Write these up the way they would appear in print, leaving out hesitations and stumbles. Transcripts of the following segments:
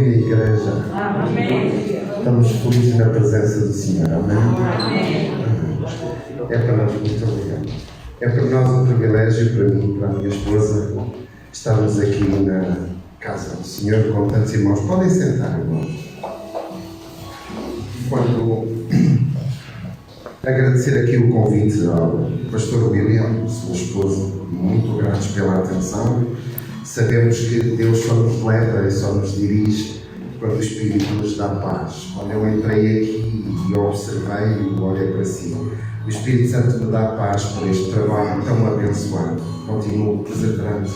dia, igreja. Amém. Estamos felizes na presença do Senhor. Amém? Amém. É para nós, muito obrigado. É para nós um privilégio, para mim e para a minha esposa, estarmos aqui na casa do Senhor com tantos irmãos. Podem sentar, irmãos. Quando agradecer aqui o convite ao pastor William, sua esposa, muito gratos pela atenção. Sabemos que Deus só nos leva e só nos dirige quando o Espírito nos dá paz. Quando eu entrei aqui e observei e olhei para si, o Espírito Santo me dá paz por este trabalho tão abençoado. Continuo perseverante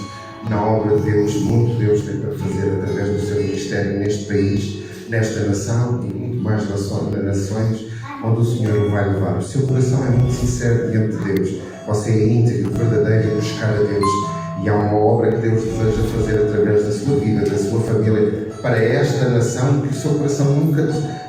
na obra de Deus, muito Deus tem para fazer através do seu ministério neste país, nesta nação e muito mais nas nações onde o Senhor o vai levar. O seu coração é muito sincero diante de Deus. Você é íntegro, verdadeiro, em buscar a Deus. E há uma obra que Deus deseja fazer através da sua vida, da sua família, para esta nação que o seu coração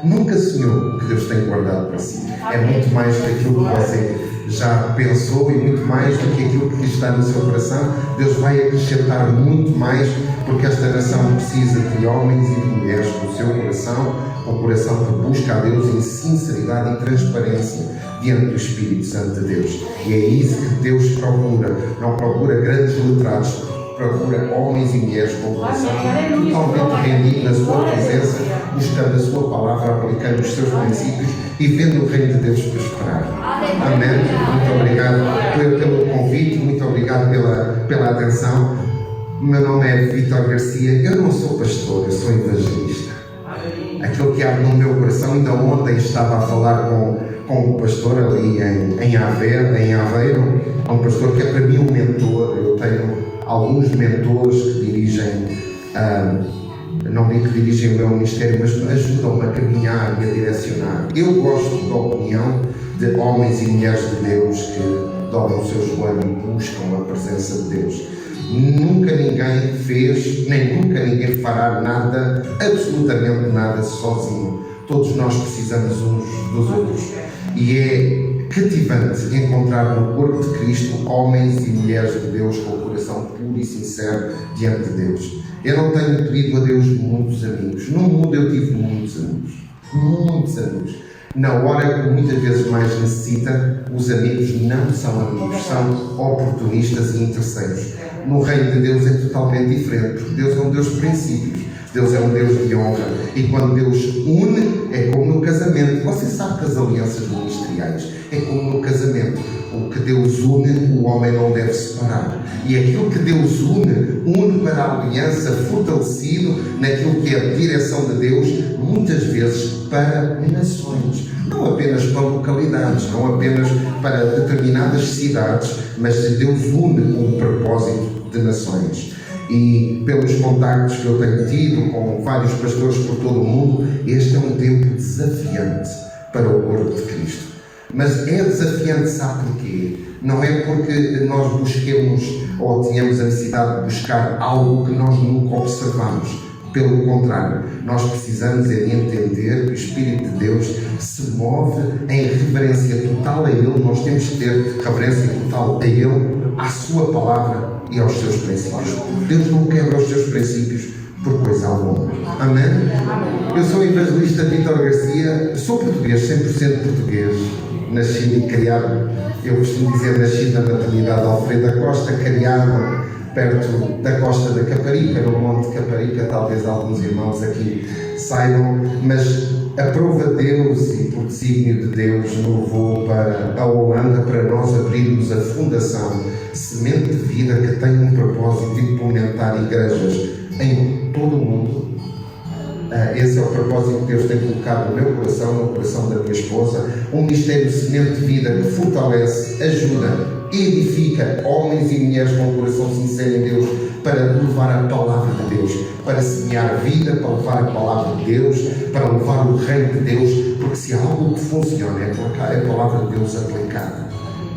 nunca sonhou que Deus tem guardado para si. É muito mais daquilo que você já pensou e muito mais do que aquilo que está no seu coração. Deus vai acrescentar muito mais, porque esta nação precisa de homens e de mulheres com o seu coração, um coração que busca a Deus em sinceridade e transparência diante do Espírito Santo de Deus. E é isso que Deus procura. Não procura grandes letrados, procura homens e mulheres com o coração totalmente rendido na sua presença, buscando a sua palavra, aplicando os seus princípios e vendo o reino de Deus prosperar. Amém? Muito obrigado pelo convite, muito obrigado pela atenção. O meu nome é Vítor Garcia, eu não sou pastor, eu sou evangelista. Aquilo que há no meu coração, ainda ontem estava a falar com o pastor ali em Aveiro, um pastor que é para mim um mentor. Eu tenho alguns mentores que dirigem, não digo que dirigem o meu ministério, mas ajudam-me a caminhar e a direcionar. Eu gosto da opinião de homens e mulheres de Deus que dobram o seu joelho e buscam a presença de Deus. Nunca ninguém fez, nem nunca ninguém fará nada, absolutamente nada, sozinho. Todos nós precisamos uns dos outros. E é cativante encontrar no corpo de Cristo homens e mulheres de Deus com o coração puro e sincero diante de Deus. Eu não tenho pedido a Deus muitos amigos. No mundo eu tive muitos amigos. Muitos amigos. Na hora que muitas vezes mais necessita, os amigos não são amigos, são oportunistas e interesseiros. No reino de Deus é totalmente diferente, porque Deus é um Deus de princípios, Deus é um Deus de honra, e quando Deus une, é como no casamento. Você sabe que as alianças ministeriais é como no casamento. O que Deus une, o homem não deve separar. E aquilo que Deus une para a aliança, fortalecido naquilo que é a direção de Deus, muitas vezes para nações. Não apenas para localidades, não apenas para determinadas cidades, mas Deus une com um propósito de nações. E pelos contactos que eu tenho tido com vários pastores por todo o mundo, este é um tempo desafiante para o corpo de Cristo. Mas é desafiante, sabe porquê? Não é porque nós busquemos ou tenhamos a necessidade de buscar algo que nós nunca observamos. Pelo contrário, nós precisamos é de entender que o Espírito de Deus se move em reverência total a Ele. Nós temos que ter reverência total a Ele, à Sua Palavra e aos seus princípios. Deus não quebra os seus princípios por coisa alguma. Amém? Eu sou o evangelista Vítor Garcia, sou português, 100% português. Nascido e criado, eu costumo dizer, nascido na maternidade Alfredo da Costa, criado perto da costa da Caparica, no Monte Caparica. Talvez alguns irmãos aqui saibam, mas a prova de Deus e por desígnio de Deus me levou para a Holanda para nós abrirmos a fundação Semente de Vida, que tem um propósito de implementar igrejas em todo o mundo. Esse é o propósito que Deus tem colocado no meu coração, no coração da minha esposa. Um ministério de Semente de Vida que fortalece, ajuda, edifica homens e mulheres com o coração sincero em Deus para levar a palavra de Deus, para semear vida, para levar a palavra de Deus, para levar o reino de Deus, porque se há algo que funciona é a palavra de Deus aplicada.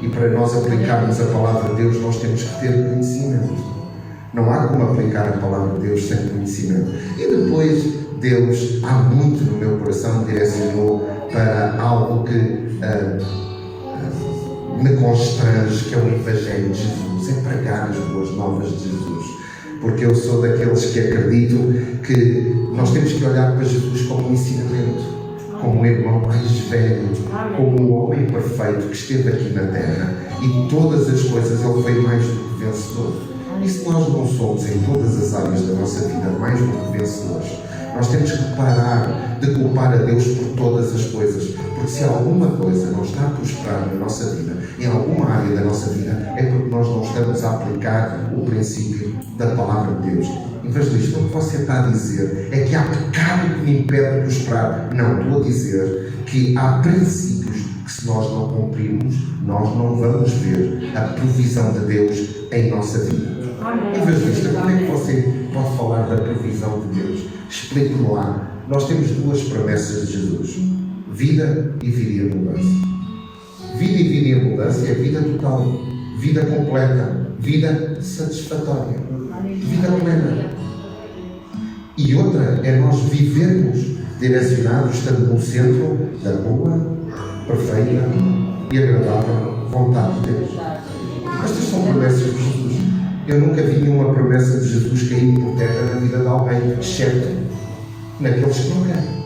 E para nós aplicarmos a palavra de Deus, nós temos que ter conhecimento. Não há como aplicar a palavra de Deus sem conhecimento. E depois, Deus, há muito no meu coração, me direcionou para algo que me constrange, que é o Evangelho de Jesus, é pregar as boas novas de Jesus. porque eu sou daqueles que acredito que nós temos que olhar para Jesus como um ensinamento, como o irmão mais velho, como o homem perfeito que esteve aqui na terra e todas as coisas ele foi mais do que vencedor. E se nós não somos em todas as áreas da nossa vida mais do que vencedores, nós temos que parar de culpar a Deus por todas as coisas, porque se alguma coisa não está a prosperar na nossa vida, em alguma área da nossa vida, é porque nós não estamos a aplicar o princípio da palavra de Deus. Evangelista, o que você está a dizer é que há pecado que me impede de prosperar. Não, estou a dizer que há princípios que, se nós não cumprirmos, nós não vamos ver a provisão de Deus em nossa vida. Evangelista, como é que você pode falar da provisão de Deus? Explique-me lá. Nós temos duas promessas de Jesus: vida e vida em abundância. Vida e vida em abundância é vida total, vida completa, vida satisfatória, vida plena. E outra é nós vivermos direcionados, estando no centro da boa, perfeita e agradável vontade de Deus. Estas são promessas de Jesus. Eu nunca vi nenhuma promessa de Jesus cair por terra na vida de alguém, exceto naqueles que não querem.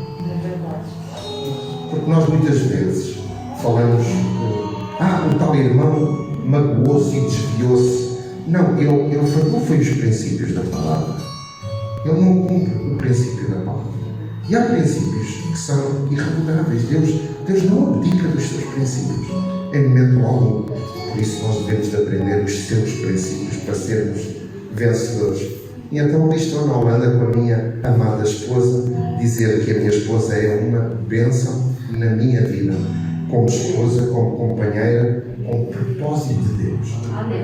Porque nós muitas vezes falamos o tal irmão magoou-se e desviou-se. Não, ele foi os princípios da palavra. Ele não cumpre o princípio da palavra. E há princípios que são irrevogáveis. Deus não abdica dos seus princípios em momento algum. Por isso nós devemos de aprender os seus princípios para sermos vencedores. E então ali estou na Holanda com a minha amada esposa, dizer que a minha esposa é uma bênção na minha vida, como esposa, como companheira, com o propósito de Deus.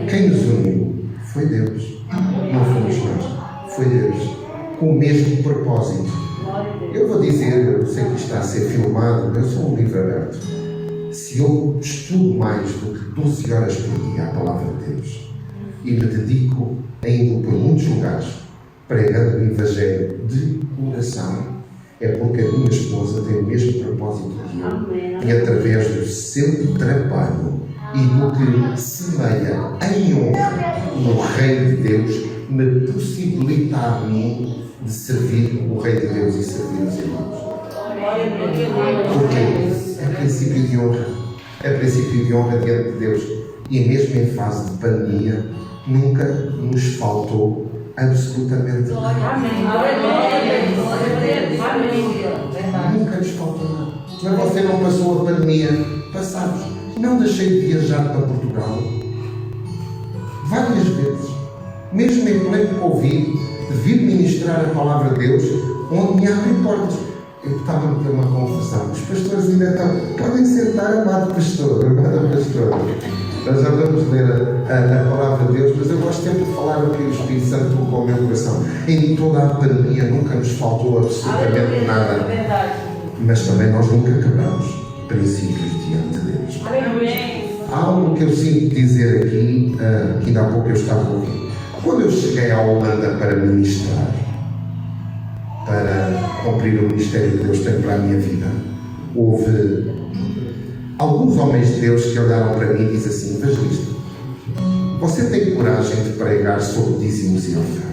Quem nos uniu foi Deus, não fomos nós, foi Deus, com o mesmo propósito. Eu vou dizer, eu sei que está a ser filmado, eu sou um livro aberto. Se eu estudo mais do que 12 horas por dia a palavra de Deus e me dedico ainda por muitos lugares pregando o Evangelho de coração, é porque a minha esposa tem o mesmo propósito que eu, e através do seu trabalho e do que semeia em honra no reino de Deus, me possibilita a mim de servir o reino de Deus e servir os irmãos. Porque é princípio de honra. É princípio de honra diante de Deus. E mesmo em fase de pandemia, nunca nos faltou absolutamente nada. Nunca nos faltou nada. Mas você não passou a pandemia? Passamos. Não deixei de viajar para Portugal várias vezes. Mesmo em pleno Covid, de vir ministrar a palavra de Deus, onde me abrem portas. Eu estava a ter uma confusão. Os pastores ainda estão. Podem sentar, amado pastor, amada pastora. Nós já vamos ler a palavra de Deus, mas eu gosto sempre de falar o que o Espírito Santo colocou ao meu coração. Em toda a pandemia nunca nos faltou absolutamente nada. Mas também nós nunca quebramos princípios diante de Deus. Há algo que eu sinto dizer aqui, que ainda há pouco eu estava a ouvir. Quando eu cheguei à Holanda para ministrar, para cumprir o ministério que Deus tem para a minha vida, houve alguns homens de Deus que olharam para mim e disseram assim: evangelista, você tem coragem de pregar sobre dízimos e ofertas?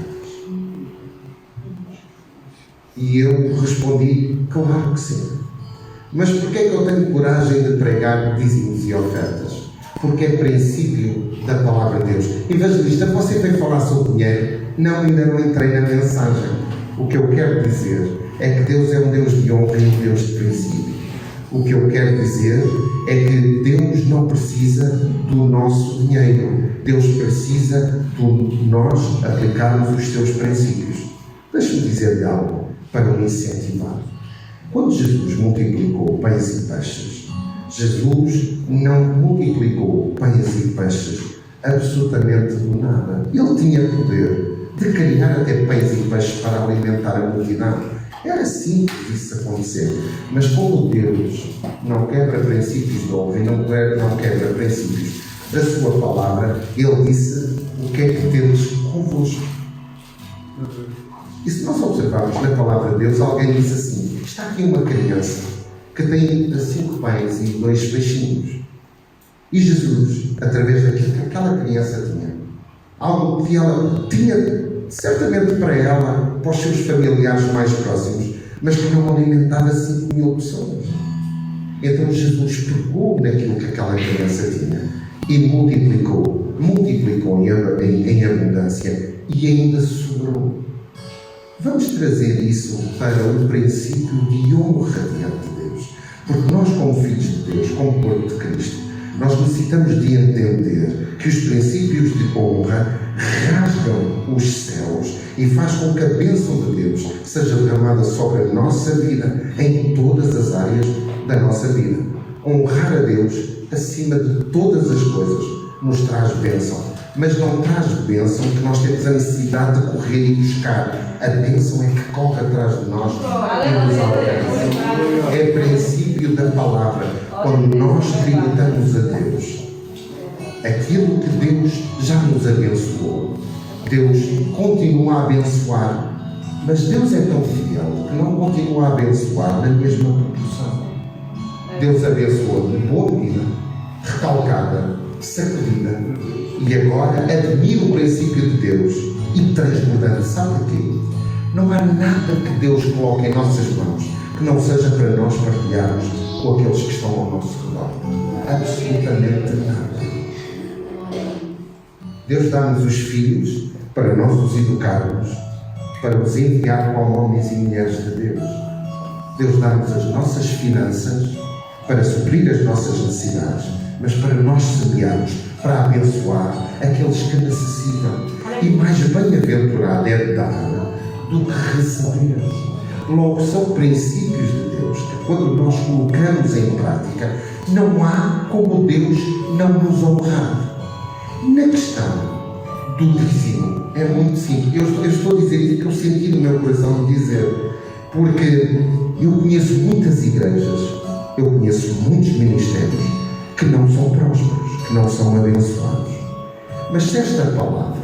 E eu respondi: claro que sim. Mas porquê é que eu tenho coragem de pregar dízimos e ofertas? Porque é princípio da palavra de Deus. Evangelista, você vem falar sobre dinheiro? Não, ainda não entrei na mensagem. O que eu quero dizer é que Deus é um Deus de honra e um Deus de princípio. O que eu quero dizer é que Deus não precisa do nosso dinheiro. Deus precisa de nós aplicarmos os seus princípios. Deixe-me dizer-lhe algo para o incentivar. Quando Jesus multiplicou pães e peixes, Jesus não multiplicou pães e peixes absolutamente do nada. Ele tinha poder de criar até pães e peixes para alimentar a multidão. Era simples isso acontecer. Mas como Deus não quebra princípios de honra e não quebra princípios da sua palavra, Ele disse: o que é que temos convosco? E se nós observarmos na palavra de Deus, alguém disse assim: está aqui uma criança que tem 5 pães e 2 peixinhos. E Jesus, através daquilo que aquela criança tinha, algo que ela tinha certamente para ela, para os seus familiares mais próximos, mas que não alimentava 5.000 pessoas. Então Jesus pegou naquilo que aquela criança tinha e multiplicou em abundância e ainda sobrou. Vamos trazer isso para um princípio de honra diante de Deus, porque nós, como filhos de Deus, como corpo de Cristo, nós necessitamos de entender que os princípios de honra rasgam os céus e faz com que a bênção de Deus seja derramada sobre a nossa vida, em todas as áreas da nossa vida. Honrar a Deus acima de todas as coisas nos traz bênção, mas não traz bênção que nós temos a necessidade de correr e buscar. A bênção é que corre atrás de nós e nos alcança. É princípio da palavra. Quando nós tributamos a Deus aquilo que Deus já nos abençoou, Deus continua a abençoar, mas Deus é tão fiel que não continua a abençoar na mesma proporção. Deus abençoou de boa medida, recalcada, sacudida, e agora admira o princípio de Deus e transbordante. Sabe o quê? Não há nada que Deus coloque em nossas mãos que não seja para nós partilharmos com aqueles que estão ao nosso redor. Absolutamente nada. Deus dá-nos os filhos para nós os educarmos, para os enviar como homens e mulheres de Deus. Deus dá-nos as nossas finanças para suprir as nossas necessidades, mas para nós semearmos, para abençoar aqueles que necessitam. E mais bem-aventurado é dar do que receber. Logo, são princípios de Deus que, quando nós colocamos em prática, não há como Deus não nos honrar. Na questão do dízimo, é muito simples. Eu estou a dizer isso que eu senti no meu coração de dizer, porque eu conheço muitas igrejas, eu conheço muitos ministérios que não são prósperos, que não são abençoados. Mas se esta palavra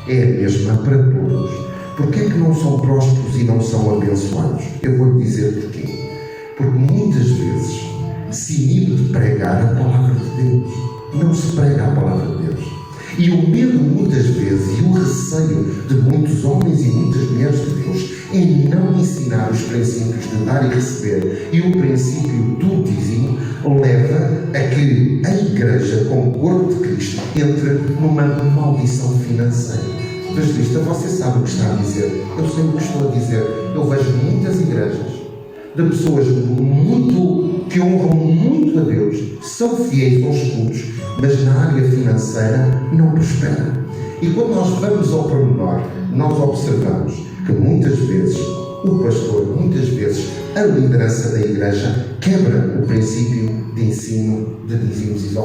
é a mesma para todos, porquê é que não são prósperos e não são abençoados? Eu vou-lhe dizer porquê. Porque muitas vezes se inibe de pregar a palavra de Deus. Não se prega a palavra de Deus. E o medo, muitas vezes, e o receio de muitos homens e muitas mulheres de Deus em não ensinar os princípios de dar e receber e o princípio do dízimo leva a que a igreja, como corpo de Cristo, entre numa maldição financeira. Evangelista, você sabe o que está a dizer. Eu sei o que estou a dizer. Eu vejo muitas igrejas de pessoas que honram muito a Deus, são fiéis aos cultos, mas na área financeira não prosperam. E quando nós vamos ao pormenor, nós observamos que muitas vezes o pastor, muitas vezes a liderança da igreja quebra o princípio de ensino de dízimos e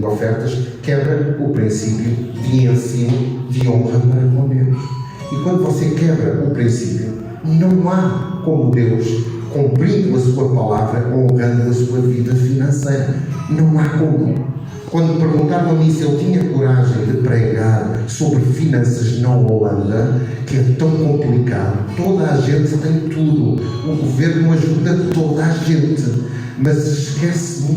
ofertas, quebra o princípio de ensino de honra para com Deus. E quando você quebra o princípio, não há como Deus, cumprindo a sua palavra, honrando a sua vida financeira. Não há como. Quando perguntaram a mim se eu tinha coragem de pregar sobre finanças na Holanda, que é tão complicado, toda a gente tem tudo, o governo ajuda toda a gente, mas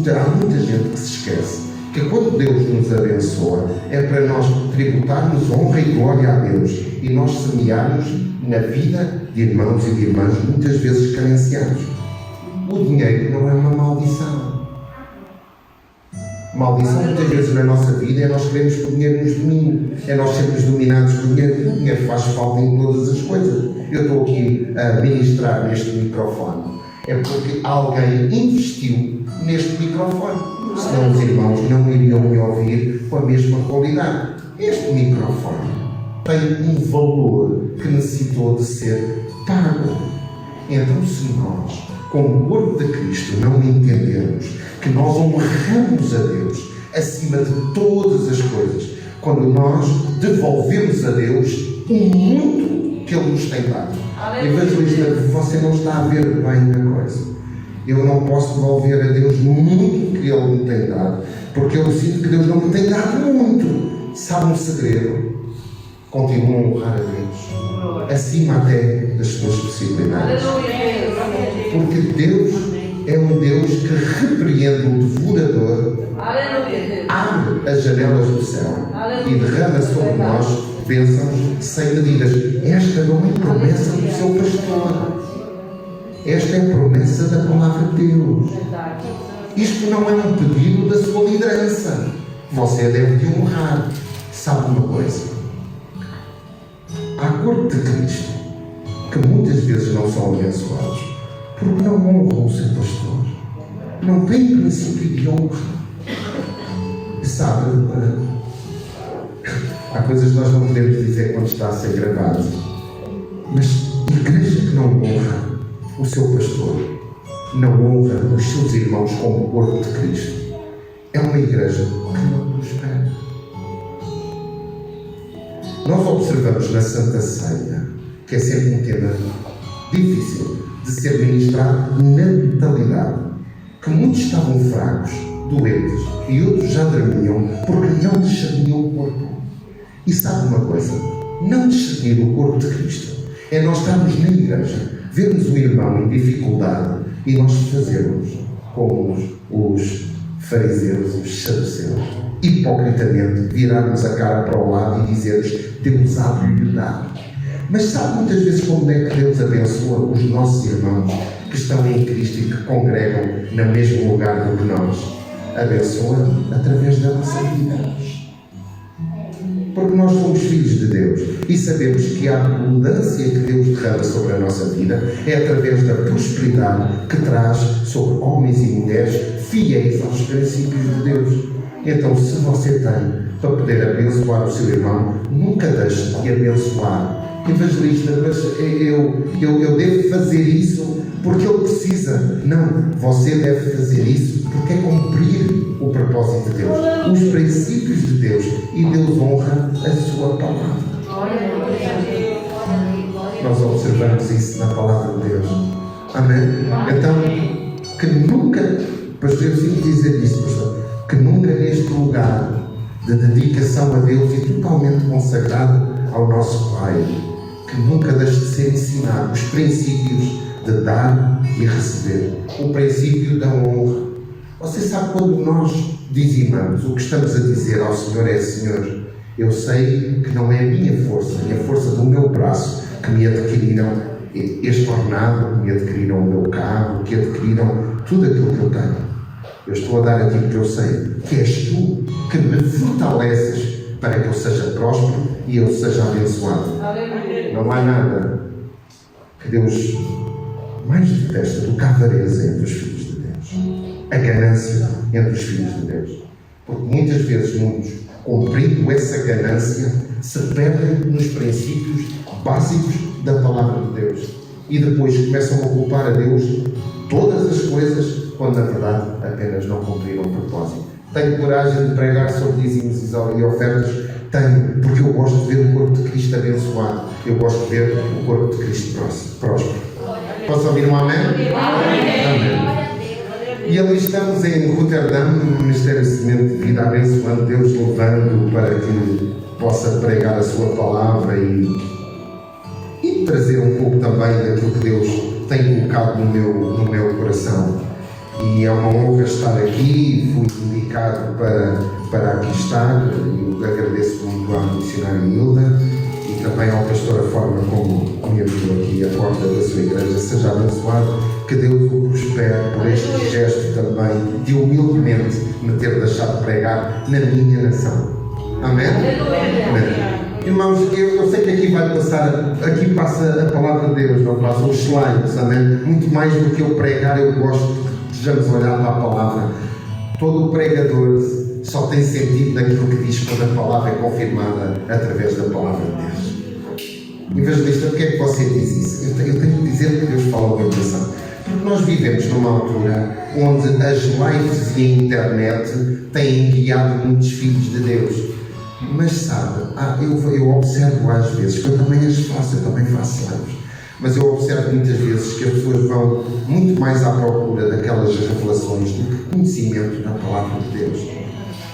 há muita gente que se esquece que quando Deus nos abençoa é para nós tributarmos honra e glória a Deus e nós semearmos na vida de irmãos e de irmãs muitas vezes carenciados. O dinheiro não é uma maldição. Maldição muitas vezes na nossa vida é nós queremos que o dinheiro nos domine, é nós sermos dominados pelo dinheiro. O dinheiro faz falta em todas as coisas. Eu estou aqui a ministrar neste microfone, é porque alguém investiu neste microfone, senão os irmãos não iriam me ouvir com a mesma qualidade. Este microfone tem um valor que necessitou de ser pago. Então, se nós, como corpo de Cristo, não entendermos que nós honramos a Deus acima de todas as coisas, quando nós devolvemos a Deus o muito que Ele nos tem dado. Evangelista, você não está a ver bem a coisa. Eu não posso devolver a Deus muito que Ele me tem dado, porque eu sinto que Deus não me tem dado muito. Sabe um segredo? Continuo a honrar a Deus, acima até das suas possibilidades. Porque Deus é um Deus que repreende o devorador, abre as janelas do céu e derrama sobre nós bênçãos sem medidas. Esta não é promessa do seu pastor. Esta é a promessa da palavra de Deus. Isto não é um pedido da sua liderança. Você deve te honrar. Sabe uma coisa? Há corpo de Cristo que muitas vezes não são abençoados porque não honram o seu pastor. Não tem princípio de honra. Sabe, há coisas que nós não podemos dizer quando está a ser gravado, mas igreja que não honra o seu pastor, não honra os seus irmãos como o corpo de Cristo, é uma igreja que não prospera. Nós observamos na Santa Ceia, que é sempre um tema difícil de ser ministrado, na mentalidade que muitos estavam fracos, doentes, e outros já dormiam porque não discerniam o corpo. E sabe uma coisa? Não discernir o corpo de Cristo é nós estarmos na igreja, vermos o irmão em dificuldade e nós fazermos como os fariseus, os saduceus, hipocritamente virarmos a cara para o lado e dizermos: Deus há de lhe dar. Mas sabe muitas vezes como é que Deus abençoa os nossos irmãos que estão em Cristo e que congregam no mesmo lugar do que nós? Abençoa através da nossa vida. Porque nós somos filhos de Deus e sabemos que a abundância que Deus derrama sobre a nossa vida é através da prosperidade que traz sobre homens e mulheres fiéis aos princípios de Deus. Então, se você tem para poder abençoar o seu irmão, nunca deixe de abençoar. Evangelista, mas eu devo fazer isso porque ele precisa. Não, você deve fazer isso porque é cumprir o propósito de Deus, os princípios de Deus, e Deus honra a sua palavra. Nós observamos isso na palavra de Deus. Amém? Então, que nunca, pastor, eu sinto dizer isso, pastor, que nunca neste lugar de dedicação a Deus e totalmente consagrado ao nosso Pai, que nunca deixe de ser ensinado os princípios de dar e receber, o princípio da honra. Você sabe, quando nós dizimamos, o que estamos a dizer ao Senhor é: Senhor, eu sei que não é a minha força e a força do meu braço que me adquiriram este ordenado, que me adquiriram o meu carro, que adquiriram tudo aquilo que eu tenho. Eu estou a dar a ti porque eu sei que és tu que me fortaleces para que eu seja próspero e eu seja abençoado. Não há nada que Deus mais detesta do que a avareza entre os filhos de Deus, a ganância entre os filhos de Deus. Porque muitas vezes muitos, cumprindo essa ganância, se perdem nos princípios básicos da palavra de Deus e depois começam a culpar a Deus todas as coisas, quando na verdade apenas não cumpriram o propósito. Tenho coragem de pregar sobre dízimos e ofertas? Tenho, porque eu gosto de ver o corpo de Cristo abençoado. Eu gosto de ver o corpo de Cristo próspero. Posso ouvir um amém? Amém. E ali estamos em Roterdão, no Ministério de Semente de Vida, abençoando Deus, levando para que possa pregar a sua palavra e trazer um pouco também daquilo que Deus tem colocado no meu coração. E é uma honra estar aqui, fui indicado para aqui estar, e agradeço muito à missionária Hilda e também ao pastor a forma como me abriu aqui a porta da sua igreja. Seja abençoado, que Deus o prospere por este gesto também de humildemente me ter deixado pregar na minha nação. Amém? Amém. Irmãos, eu sei que aqui passa a palavra de Deus, não passa os slides, amém? Muito mais do que eu pregar, eu gosto que estejamos a olhar para a palavra. Todo o pregador só tem sentido naquilo que diz quando a palavra é confirmada através da palavra de Deus. Evangelista, por que é que você diz isso? Eu tenho que dizer que Deus fala ao meu coração. Porque nós vivemos numa altura onde as lives e a internet têm guiado muitos filhos de Deus. Mas sabe, eu observo às vezes, que eu também as faço, eu também faço lives, mas eu observo muitas vezes que as pessoas vão muito mais à procura daquelas revelações do que conhecimento da palavra de Deus.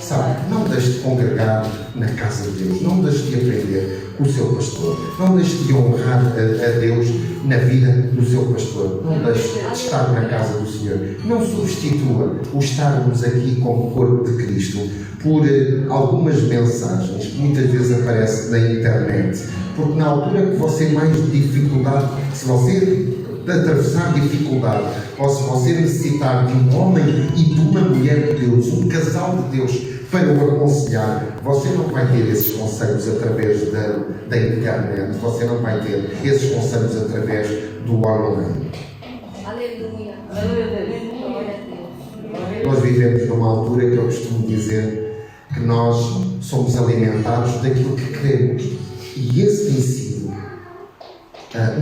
Sabe, não deixe de congregar na casa de Deus, não deixe de aprender com o seu pastor, não deixe de honrar a Deus na vida do seu pastor, não deixe de estar na casa do Senhor. Não substitua o estarmos aqui como corpo de Cristo por algumas mensagens que muitas vezes aparecem na internet, porque na altura que você mais dificuldade, se você atravessar dificuldade, ou se você necessitar de um homem e de uma mulher de Deus, um casal de Deus para o aconselhar, você não vai ter esses conselhos através da internet, você não vai ter esses conselhos através do online. Aleluia. Nós vivemos numa altura que eu costumo dizer que nós somos alimentados daquilo que queremos. E esse tem sido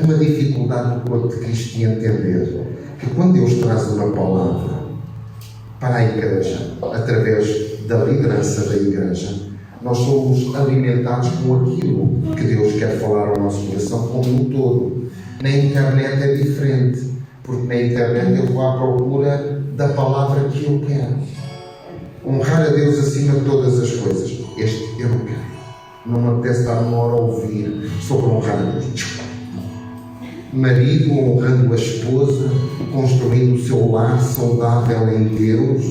uma dificuldade do corpo de Cristo de entender que quando Deus traz uma palavra para a igreja, através da liderança da igreja, nós somos alimentados com aquilo que Deus quer falar ao nosso coração como um todo. Na internet é diferente, porque na internet eu vou à procura da palavra que eu quero. Honrar a Deus acima de todas as coisas. Este eu não quero. Não me apetece estar uma hora a ouvir sobre honrar a Deus. Marido honrando a esposa, construindo o seu lar saudável em Deus,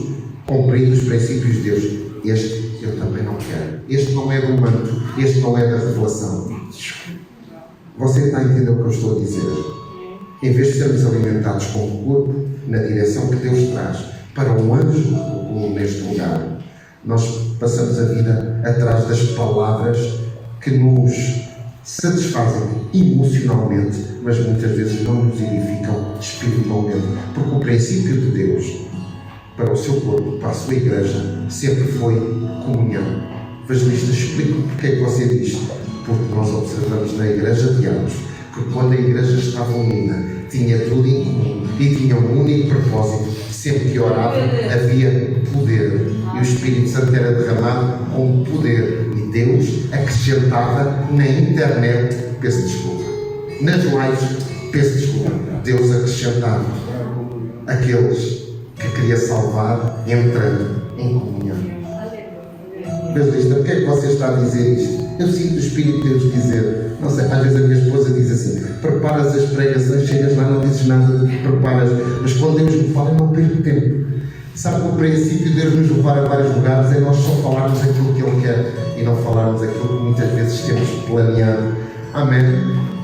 cumprindo os princípios de Deus. Este eu também não quero. Este não é do manto. Este não é da revelação. Você está a entender o que eu estou a dizer? Em vez de sermos alimentados com o corpo, na direção que Deus traz para um anjo neste lugar, nós passamos a vida atrás das palavras que nos satisfazem emocionalmente, mas muitas vezes não nos edificam espiritualmente, porque o princípio de Deus para o seu corpo, para a sua igreja, sempre foi comunhão. Evangelista, explico porque é que você diz isto. Porque nós observamos na igreja de Atos que quando a igreja estava unida, tinha tudo em comum e tinha um único propósito. Sempre que orava, havia poder. E o Espírito Santo era derramado com poder. E Deus acrescentava na internet, peço desculpa, nas lives, peço desculpa, Deus acrescentava aqueles que queria salvar entrando em comunhão. Evangelista, o que é que você está a dizer isto? Eu sinto o Espírito de Deus dizer, não sei, às vezes a minha esposa diz assim, preparas as pregações, chegas lá, não dizes nada do que preparas, mas quando Deus me fala, eu não perco tempo. Sabe que o princípio de Deus nos levar a vários lugares é nós só falarmos aquilo que Ele quer e não falarmos aquilo que muitas vezes temos planeado. Amém?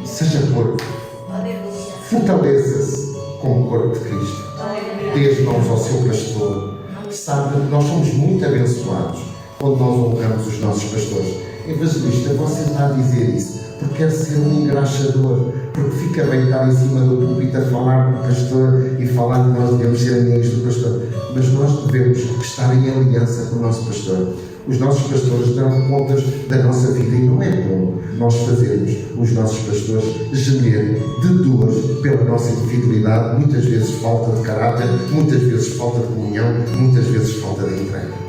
Seja corpo. Fortaleça-se com o corpo de Cristo. Dê as mãos ao seu pastor. Sabe, nós somos muito abençoados quando nós honramos os nossos pastores. Evangelista, você está a dizer isso porque quer ser um engraxador, porque fica bem estar em cima do púlpito a falar com o pastor e falar que nós devemos ser amigos do pastor, mas nós devemos estar em aliança com o nosso pastor. Os nossos pastores dão contas da nossa vida e não é bom nós fazermos os nossos pastores gemer de dor pela nossa infidelidade, muitas vezes falta de caráter, muitas vezes falta de comunhão, muitas vezes falta de entrega.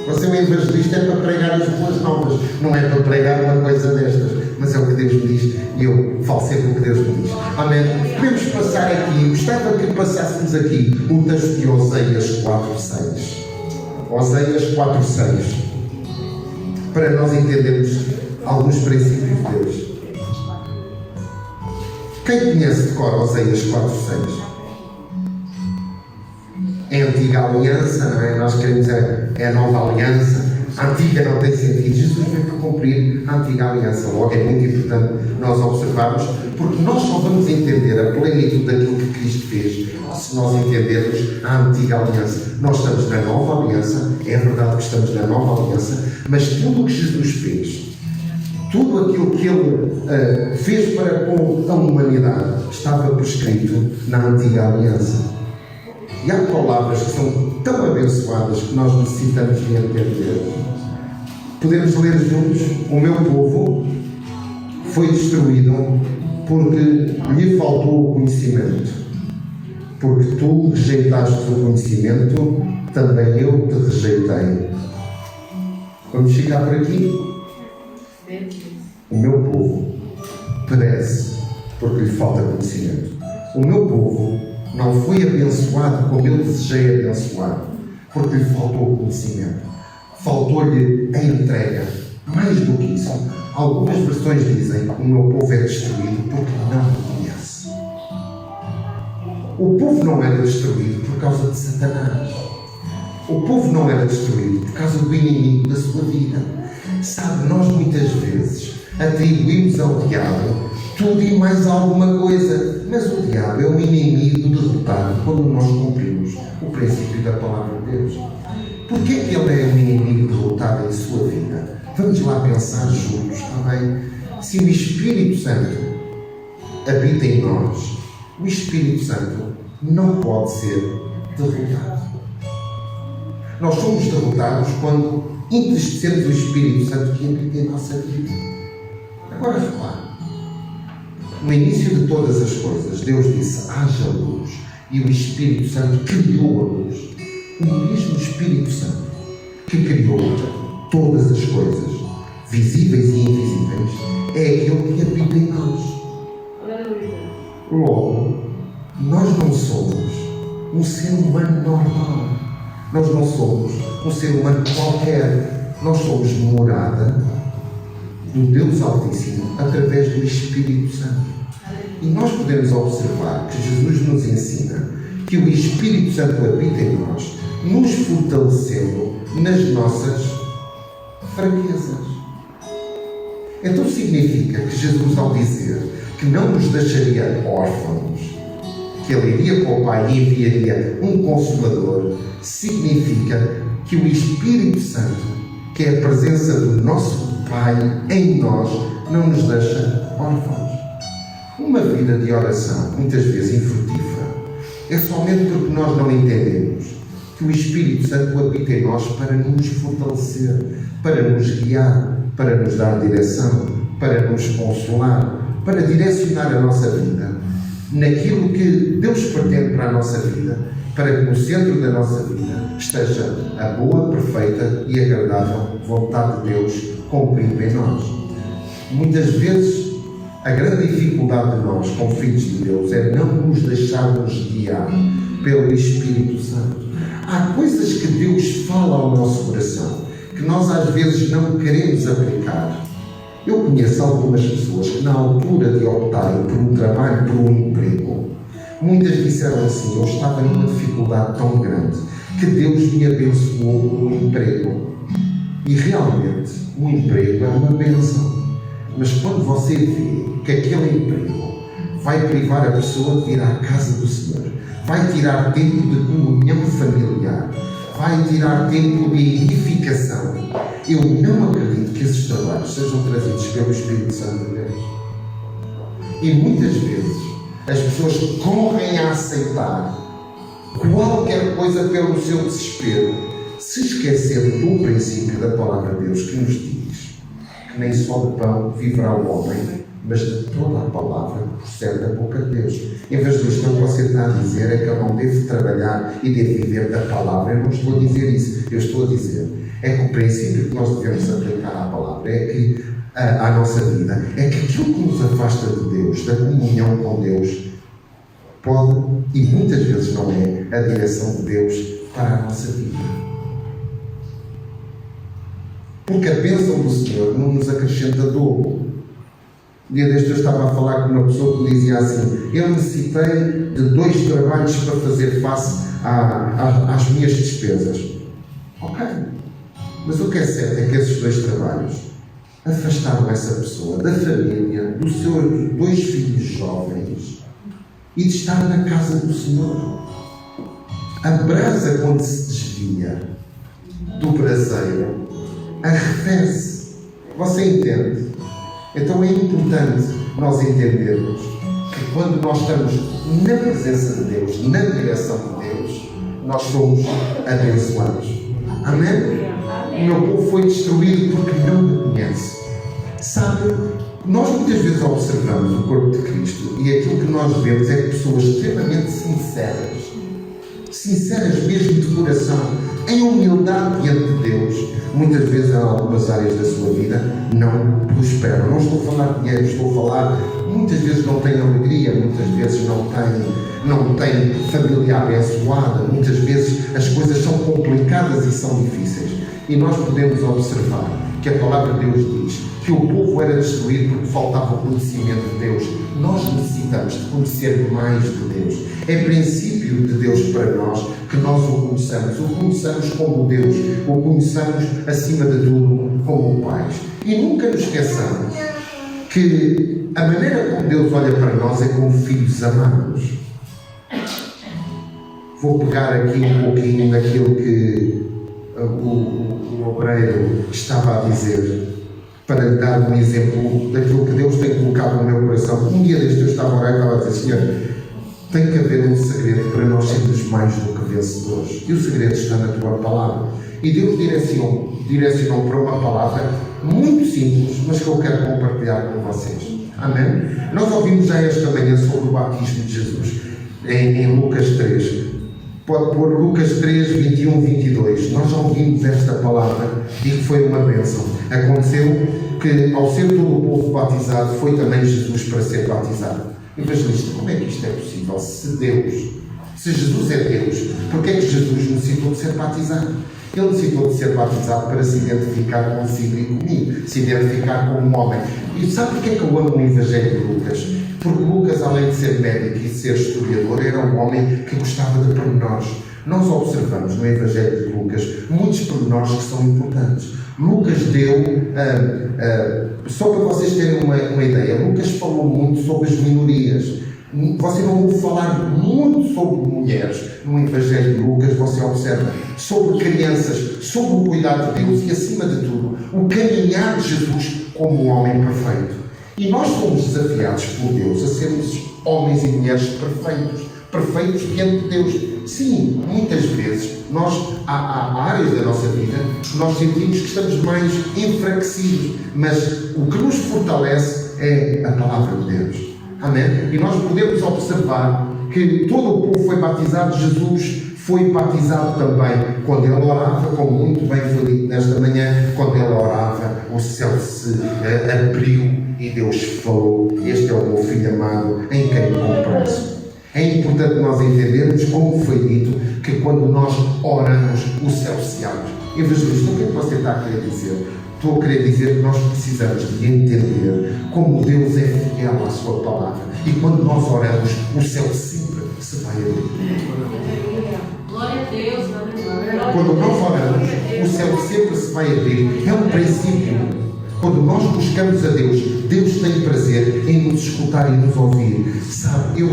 Você é um evangelista, é para pregar as boas novas, não é para pregar uma coisa destas, mas é o que Deus me diz e eu falo sempre o que Deus me diz. Amém? Podemos passar aqui, gostava que passássemos aqui o texto de Oséias 4:6. Oséias 4:6, para nós entendermos alguns princípios de Deus. Quem conhece de cor Oséias 4:6? É a antiga aliança, não é? Nós queremos é a nova aliança. A antiga não tem sentido. Jesus veio para cumprir a antiga aliança. Logo é muito importante nós observarmos, porque nós só vamos entender a plenitude daquilo que Cristo fez se nós entendermos a antiga aliança. Nós estamos na nova aliança, é verdade que estamos na nova aliança, mas tudo o que Jesus fez, tudo aquilo que Ele fez para com a humanidade, estava prescrito na antiga aliança. E há palavras que são tão abençoadas que nós necessitamos de entender. Podemos ler juntos: o meu povo foi destruído porque lhe faltou o conhecimento. Porque tu rejeitaste o conhecimento, também eu te rejeitei. Vamos ficar por aqui? O meu povo perece porque lhe falta conhecimento. O meu povo não foi abençoado como eu desejei abençoar, porque lhe faltou o conhecimento. Faltou-lhe a entrega. Mais do que isso, algumas versões dizem: o meu povo é destruído porque não me conhece. O povo não era destruído por causa de Satanás. O povo não era destruído por causa do inimigo da sua vida. Sabe, nós muitas vezes atribuímos ao diabo tudo e mais alguma coisa. Mas o diabo é um inimigo derrotado quando nós cumprimos o princípio da palavra de Deus. Porquê é que ele é um inimigo derrotado em sua vida? Vamos lá pensar juntos, está bem? Se o Espírito Santo habita em nós, o Espírito Santo não pode ser derrotado. Nós somos derrotados quando entristecemos o Espírito Santo que habita em nossa vida. Agora repare, no início de todas as coisas, Deus disse: haja luz, e o Espírito Santo criou a luz. O mesmo Espírito Santo que criou todas as coisas, visíveis e invisíveis, é aquele que habita em nós. Logo, nós não somos um ser humano normal. Nós não somos um ser humano qualquer. Nós somos morada do Deus Altíssimo através do Espírito Santo. E nós podemos observar que Jesus nos ensina que o Espírito Santo habita em nós, nos fortalecendo nas nossas fraquezas. Então significa que Jesus, ao dizer que não nos deixaria órfãos, que Ele iria para o Pai e enviaria um Consolador, significa que o Espírito Santo, que é a presença do nosso Pai em nós, não nos deixa órfãos. Uma vida de oração, muitas vezes infrutífera, é somente porque nós não entendemos que o Espírito Santo habita em nós para nos fortalecer, para nos guiar, para nos dar direção, para nos consolar, para direcionar a nossa vida naquilo que Deus pretende para a nossa vida, para que no centro da nossa vida esteja a boa, perfeita e agradável vontade de Deus cumprindo em nós. Muitas vezes a grande dificuldade de nós, como filhos de Deus, é não nos deixarmos guiar pelo Espírito Santo. Há coisas que Deus fala ao nosso coração que nós às vezes não queremos aplicar. Eu conheço algumas pessoas que, na altura de optarem por um trabalho, por um emprego, muitas disseram assim: eu estava numa dificuldade tão grande que Deus me abençoou com um emprego. E realmente, um emprego é uma bênção. Mas quando você vê que aquele emprego vai privar a pessoa de vir à casa do Senhor, vai tirar tempo de comunhão familiar, vai tirar tempo de edificação, eu não acredito que esses trabalhos sejam trazidos pelo Espírito Santo de Deus. E muitas vezes as pessoas correm a aceitar qualquer coisa pelo seu desespero, se esquecendo do princípio da palavra de Deus que nos diz que nem só de pão viverá o homem, mas de toda a palavra que procede da boca de Deus. Em vez disto, o que você está a dizer é que eu não devo trabalhar e devo viver da palavra. Eu não estou a dizer isso. Eu estou a dizer é que o princípio que nós devemos aplicar à palavra é que à nossa vida é que aquilo que nos afasta de Deus, da comunhão com Deus, pode, e muitas vezes não é, a direção de Deus para a nossa vida. Porque a bênção do Senhor não nos acrescenta dobro. Um dia deste eu estava a falar com uma pessoa que me dizia assim: eu necessitei de 2 trabalhos para fazer face às minhas despesas. Ok. Mas o que é certo é que esses 2 trabalhos afastaram essa pessoa da família, dos seus 2 filhos jovens e de estar na casa do Senhor. A brasa, quando se desvia do braseiro, arrefece. Você entende? Então é importante nós entendermos que quando nós estamos na presença de Deus, na direção de Deus, nós somos abençoados. Amém? O meu povo foi destruído porque não me conhece. Sabe, nós muitas vezes observamos o corpo de Cristo e aquilo que nós vemos é pessoas extremamente sinceras mesmo de coração, em humildade diante de Deus. Muitas vezes em algumas áreas da sua vida não prosperam. Não estou a falar de dinheiro, estou a falar, muitas vezes não têm alegria, muitas vezes não têm família abençoada, muitas vezes as coisas são complicadas e são difíceis. E nós podemos observar que a palavra de Deus diz que o povo era destruído porque faltava o conhecimento de Deus. Nós necessitamos de conhecer mais de Deus. É princípio de Deus para nós que nós o conheçamos como Deus, o conheçamos acima de tudo como Pai. E nunca nos esqueçamos que a maneira como Deus olha para nós é como filhos amados. Vou pegar aqui um pouquinho daquilo que o obreiro estava a dizer, para lhe dar um exemplo daquilo que Deus tem colocado no meu coração. Um dia deste eu estava a orar e estava a dizer: Senhor, tem que haver um segredo para nós sermos mais do que vencedores. E o segredo está na Tua Palavra. E Deus direcionou para uma palavra muito simples, mas que eu quero compartilhar com vocês. Amém? Nós ouvimos já esta manhã sobre o batismo de Jesus, em Lucas 3. Pode pôr Lucas 3, 21, 22. Nós já ouvimos esta palavra e que foi uma bênção. Aconteceu que, ao ser todo o povo batizado, foi também Jesus para ser batizado. Evangelista, como é que isto é possível? Se Jesus é Deus, porque é que Jesus necessitou de ser batizado? Ele necessitou de ser batizado para se identificar consigo e comigo, se identificar como um homem. E sabe porque é que eu amo o Evangelho de Lucas? Porque Lucas, além de ser médico e de ser historiador, era um homem que gostava de pormenores. Nós observamos no Evangelho de Lucas muitos pormenores que são importantes. Lucas deu, só para vocês terem uma ideia, Lucas falou muito sobre as minorias. Você não ouve falar muito sobre mulheres no Evangelho de Lucas. Você observa sobre crianças, sobre o cuidado de Deus e, acima de tudo, o caminhar de Jesus como um homem perfeito. E nós fomos desafiados por Deus a sermos homens e mulheres perfeitos diante de Deus. Sim, muitas vezes há áreas da nossa vida que nós sentimos que estamos mais enfraquecidos, mas o que nos fortalece é a palavra de Deus. Amém? E nós podemos observar que todo o povo foi batizado. Jesus foi batizado também quando ele orava, como muito bem foi dito nesta manhã. Quando ele orava, o céu se abriu e Deus falou: este é o meu filho amado, em quem me comprazo. É importante nós entendermos, como foi dito, que quando nós oramos, o céu se abre. Evangelista, o que é que você está a querer dizer? Estou a querer dizer que nós precisamos de entender como Deus é fiel à sua palavra. E quando nós oramos, o céu sempre se vai abrir. Glória a Deus. Quando nós oramos, o céu sempre se vai abrir. É um princípio. Quando nós buscamos a Deus, Deus tem prazer em nos escutar e nos ouvir. Sabe, eu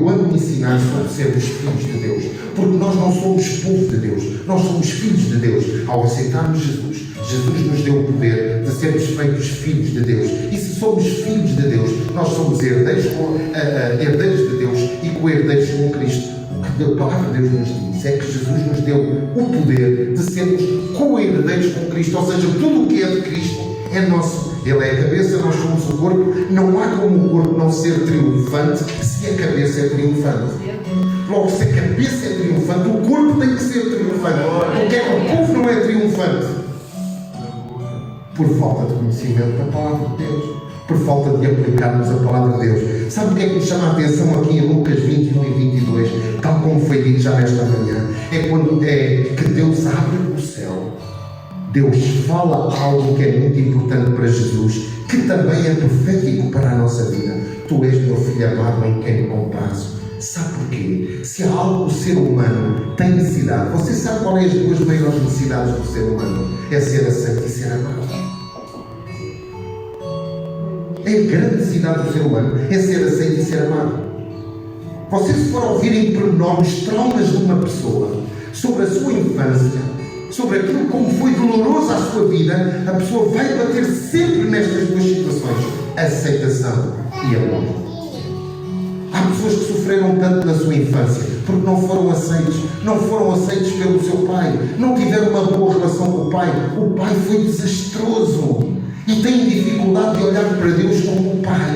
amo ensinar sobre sermos filhos de Deus, porque nós não somos povo de Deus, nós somos filhos de Deus. Ao aceitarmos Jesus, Jesus nos deu o poder de sermos feitos filhos de Deus. E se somos filhos de Deus, nós somos herdeiros de Deus e co-herdeiros com Cristo. O que a palavra de Deus nos diz é que Jesus nos deu o poder de sermos co-herdeiros com Cristo, ou seja, tudo o que é de Cristo é nosso. Ele é a cabeça, nós somos o corpo. Não há como o corpo não ser triunfante se a cabeça é triunfante. Logo, se a cabeça é triunfante, o corpo tem que ser triunfante. Porque é que o povo não é triunfante? Por falta de conhecimento da palavra de Deus, por falta de aplicarmos a palavra de Deus. Sabe o que é que nos chama a atenção aqui em Lucas 21 e 22, tal como foi dito já nesta manhã? É quando que Deus abre o céu. Deus fala algo que é muito importante para Jesus, que também é profético para a nossa vida. Tu és meu filho amado, em quem me comprazo. Sabe porquê? Se há algo o ser humano tem necessidade, você sabe qual é as duas maiores necessidades do ser humano? É ser aceito e ser amado. É a grande necessidade do ser humano, é ser aceito e ser amado. Você, se for ouvir em pormenores traumas de uma pessoa, sobre a sua infância, sobre aquilo como foi doloroso à sua vida, a pessoa vai bater sempre nestas duas situações: aceitação e amor. Há pessoas que sofreram tanto na sua infância porque não foram aceitos pelo seu pai, não tiveram uma boa relação com o pai foi desastroso e têm dificuldade de olhar para Deus como um pai.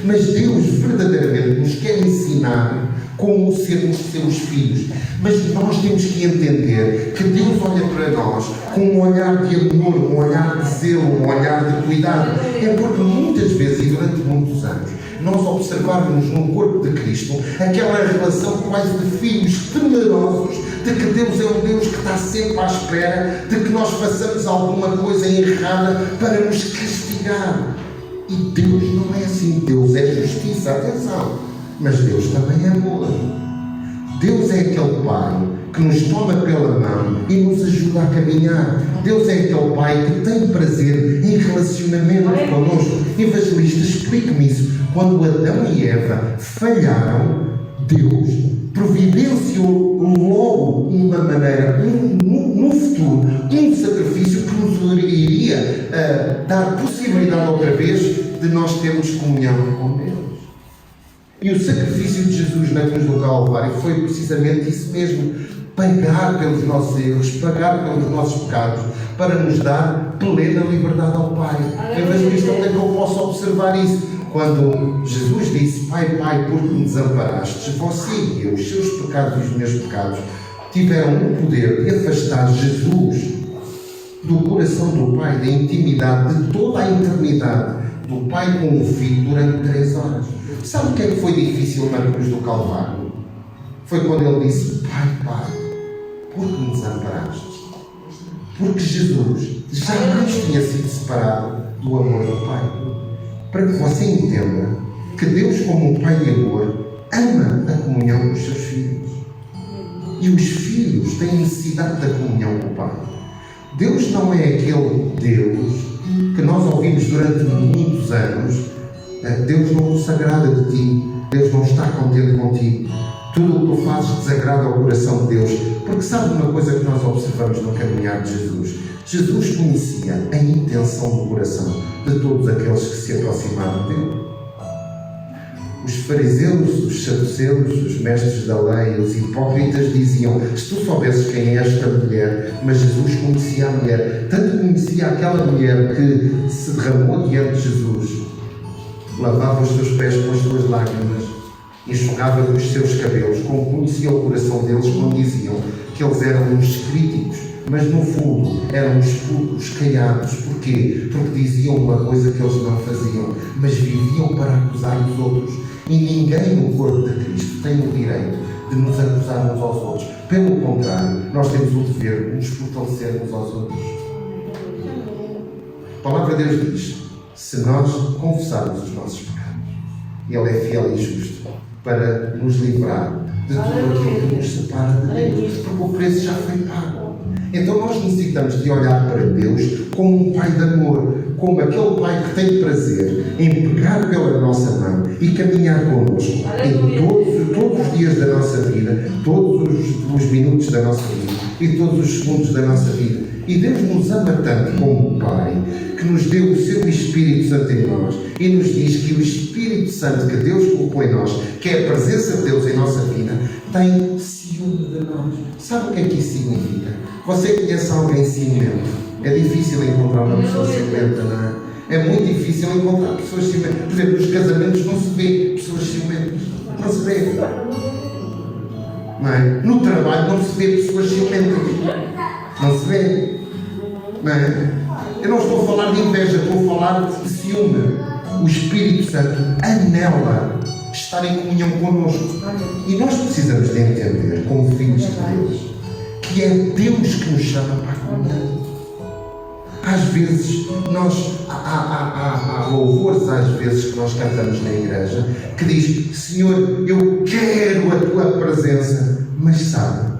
Mas Deus verdadeiramente nos quer ensinar como sermos seus filhos. Mas nós temos que entender que Deus olha para nós com um olhar de amor, um olhar de zelo, um olhar de cuidado. É porque muitas vezes, e durante muitos anos, nós observarmos no corpo de Cristo aquela relação quase de filhos temerosos, de que Deus é um Deus que está sempre à espera de que nós façamos alguma coisa errada para nos castigar. E Deus não é assim. Deus é justiça, atenção, mas Deus também é amor. Deus é aquele Pai que nos toma pela mão e nos ajuda a caminhar. Deus é aquele Pai que tem prazer em relacionamento connosco. Evangelista, explique-me isso. Quando Adão e Eva falharam, Deus providenciou logo uma maneira, no futuro, um sacrifício que nos iria dar possibilidade outra vez de nós termos comunhão com Deus. E o sacrifício de Jesus na cruz do Calvário foi precisamente isso mesmo: pagar pelos nossos erros, pagar pelos nossos pecados, para nos dar plena liberdade ao Pai. Evangelista, onde é que eu posso observar isso? Quando Jesus disse: Pai, Pai, porque me desamparastes, você e eu, os seus pecados e os meus pecados, tiveram o poder de afastar Jesus do coração do Pai, da intimidade de toda a eternidade do Pai com o Filho durante 3 horas. Sabe o que é que foi difícil na cruz do Calvário? Foi quando ele disse: Pai, Pai, por que me desamparaste? Porque Jesus jamais tinha sido separado do amor do Pai. Para que você entenda que Deus, como um Pai de amor, ama a comunhão dos seus filhos. E os filhos têm necessidade da comunhão com o Pai. Deus não é aquele Deus que nós ouvimos durante muitos anos: Deus não se agrada de ti, Deus não está contente contigo, tudo o que tu fazes desagrada ao coração de Deus. Porque sabe uma coisa que nós observamos no caminhar de Jesus? Jesus conhecia a intenção do coração de todos aqueles que se aproximaram dele. Os fariseus, os saduceus, os mestres da lei, os hipócritas diziam: se tu soubesses quem é esta mulher. Mas Jesus conhecia a mulher, tanto conhecia aquela mulher que se derramou diante de Jesus, lavava os seus pés com as suas lágrimas, enxugava os seus cabelos, como conhecia o coração deles quando diziam que eles eram uns críticos, mas no fundo eram uns putos caiados. Porquê? Porque diziam uma coisa que eles não faziam, mas viviam para acusar os outros. E ninguém no corpo de Cristo tem o direito de nos acusar uns aos outros. Pelo contrário, nós temos o dever de nos fortalecer uns aos outros. A palavra de Deus diz: se nós confessarmos os nossos pecados, Ele é fiel e justo para nos livrar de tudo aquilo que nos separa de Deus, porque o preço já foi pago. Então nós necessitamos de olhar para Deus como um Pai de amor, como aquele Pai que tem prazer em pegar pela nossa mão e caminhar connosco em todos os dias da nossa vida, todos os minutos da nossa vida e todos os segundos da nossa vida. E Deus nos ama tanto como um Pai, que nos deu o seu Espírito Santo em nós e nos diz que o Espírito Santo que Deus colocou em nós, que é a presença de Deus em nossa vida, tem ciúme de nós. Sabe o que é que isso significa? Você conhece alguém ciumento? É difícil encontrar uma pessoa ciumenta, não é? É muito difícil encontrar pessoas ciumentas. Por exemplo, nos casamentos não se vê pessoas ciumentas. Não se vê. Não é? No trabalho não se vê pessoas ciumentas. Não se vê. Não é? Eu não estou a falar de inveja, estou a falar de ciúme. O Espírito Santo anela estar em comunhão connosco. E nós precisamos de entender, como filhos de Deus, que é Deus que nos chama para a comunhão. Às vezes, há louvores às vezes que nós cantamos na igreja, que diz: Senhor, eu quero a Tua presença. Mas sabe,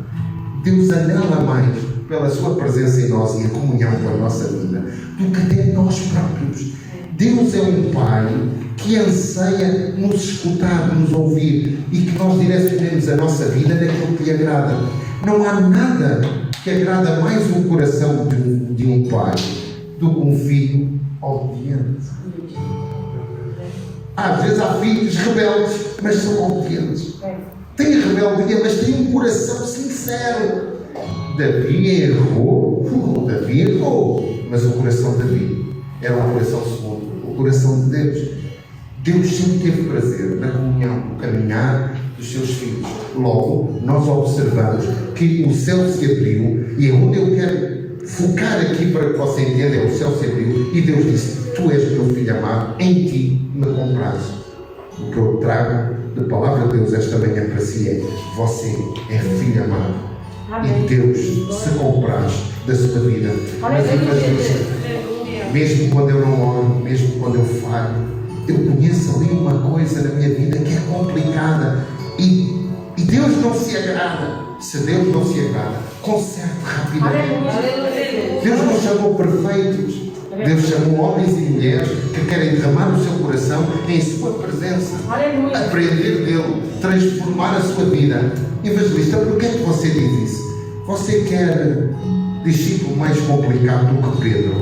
Deus anela mais pela Sua presença em nós e a comunhão com a nossa vida do que até nós próprios. Deus é um Pai que anseia nos escutar, nos ouvir e que nós direcionemos a nossa vida naquilo que lhe agrada. Não há nada que agrada mais o coração de um pai do que um filho obediente. Às vezes há filhos rebeldes, mas são obedientes. Têm rebeldia, mas têm um coração sincero. Davi errou, mas o coração de Davi era o coração segundo, o coração de Deus. Deus sempre teve prazer na comunhão, no caminhar dos seus filhos. Logo, nós observamos que o céu se abriu, e é onde eu quero focar aqui para que você entenda: o céu se abriu e Deus disse: Tu és meu filho amado, em ti me compraste. O que eu trago de palavra de Deus esta manhã para si é: você é filho amado. E Deus se compraz da sua vida. Mas mesmo quando eu não oro, mesmo quando eu falho, eu conheço ali uma coisa na minha vida que é complicada. E Deus não se agrada. Se Deus não se agrada, conserte rapidamente. Deus não chamou perfeitos. Deus chamou homens e mulheres que querem derramar o seu coração em sua presença, aprender dele, transformar a sua vida. Evangelista, por que é que você diz isso? Você quer discípulo mais complicado do que Pedro?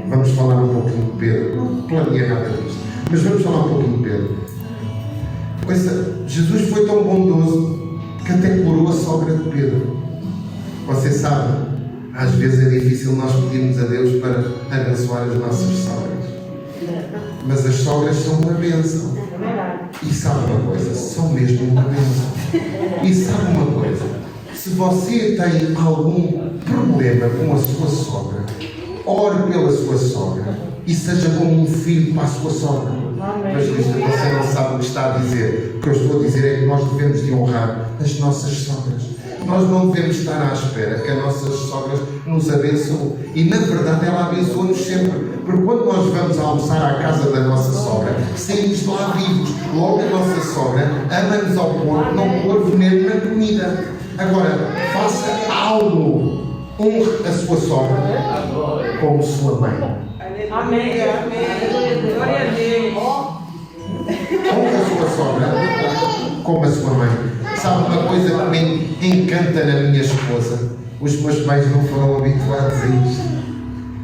Vamos falar um pouquinho de Pedro. Não planeei nada disto, mas vamos falar um pouquinho de Pedro. Jesus foi tão bondoso que até curou a sogra de Pedro. Você sabe, às vezes é difícil nós pedirmos a Deus para abençoar as nossas sogras. Mas as sogras são uma bênção. E sabe uma coisa? São mesmo uma bênção. E sabe uma coisa? Se você tem algum problema com a sua sogra, ore pela sua sogra e seja como um filho para a sua sogra. Mas você não sabe o que está a dizer. O que eu estou a dizer é que nós devemos de honrar as nossas sogras. Nós não devemos estar à espera que as nossas sogras nos abençoem. E na verdade ela abençoa-nos sempre. Porque quando nós vamos almoçar à casa da nossa sogra, saímos de lá vivos. Logo a nossa sogra ama-nos ao ponto de não pôr veneno na comida. Agora, faça algo. Honre a sua sogra como sua mãe. Amém. Glória a Deus. Honre a sua sogra como a sua mãe. Sabe uma coisa que me encanta na minha esposa? Os meus pais não foram habituados a isto.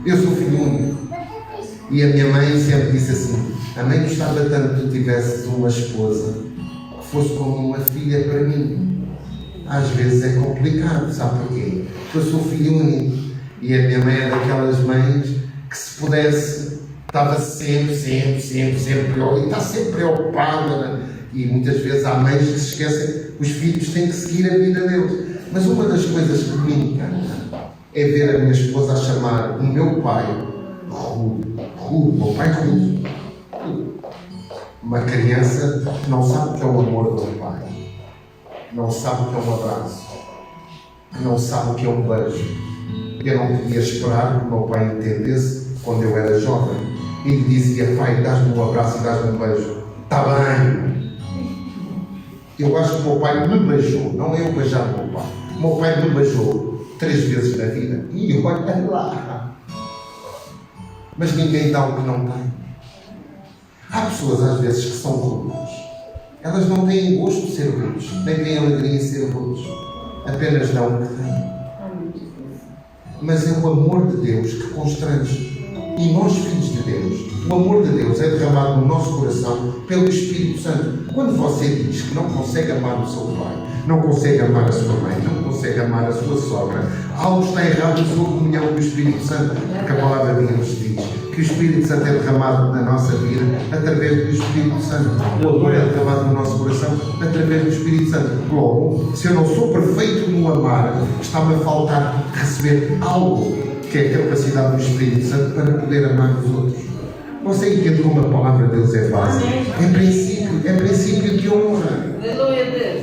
Eu sou filho único. E a minha mãe sempre disse assim: a mãe gostava tanto que tu tivesses uma esposa que fosse como uma filha para mim. Às vezes é complicado, sabe porquê? Porque eu sou filho único. E a minha mãe é daquelas mães que, se pudesse, estava sempre preocupada. E está sempre preocupada, né? E muitas vezes há mães que se esquecem que os filhos têm que seguir a vida deles. Mas uma das coisas que me encanta é ver a minha esposa a chamar o meu pai Rudo, meu pai Rudo. Uma criança que não sabe o que é o amor do pai, não sabe o que é um abraço, que não sabe o que é um beijo. Eu não podia esperar que o meu pai entendesse quando eu era jovem. Ele dizia: pai, dás-me um abraço e dás-me um beijo. Está bem. Eu acho que o meu pai me beijou, não eu beijar o meu pai. O meu pai me beijou 3 vezes na vida. E eu olho lá. Mas ninguém dá o que não tem. Há pessoas às vezes que são rudes. Elas não têm gosto de ser rudes, nem têm alegria em ser rudes. Apenas dão o que têm. Mas é o amor de Deus que constrange. E nós, filhos de Deus, o amor de Deus é derramado no nosso coração pelo Espírito Santo. Quando você diz que não consegue amar o seu pai, não consegue amar a sua mãe, não consegue amar a sua sogra, algo está errado na sua comunhão com o Espírito Santo. Porque a palavra de Deus diz que o Espírito Santo é derramado na nossa vida através do Espírito Santo. O amor é derramado no nosso coração através do Espírito Santo. Logo, se eu não sou perfeito no amar, está-me a faltar receber algo, que é a capacidade do Espírito Santo para poder amar os outros. Você entende como a palavra de Deus é básica? É princípio de honra.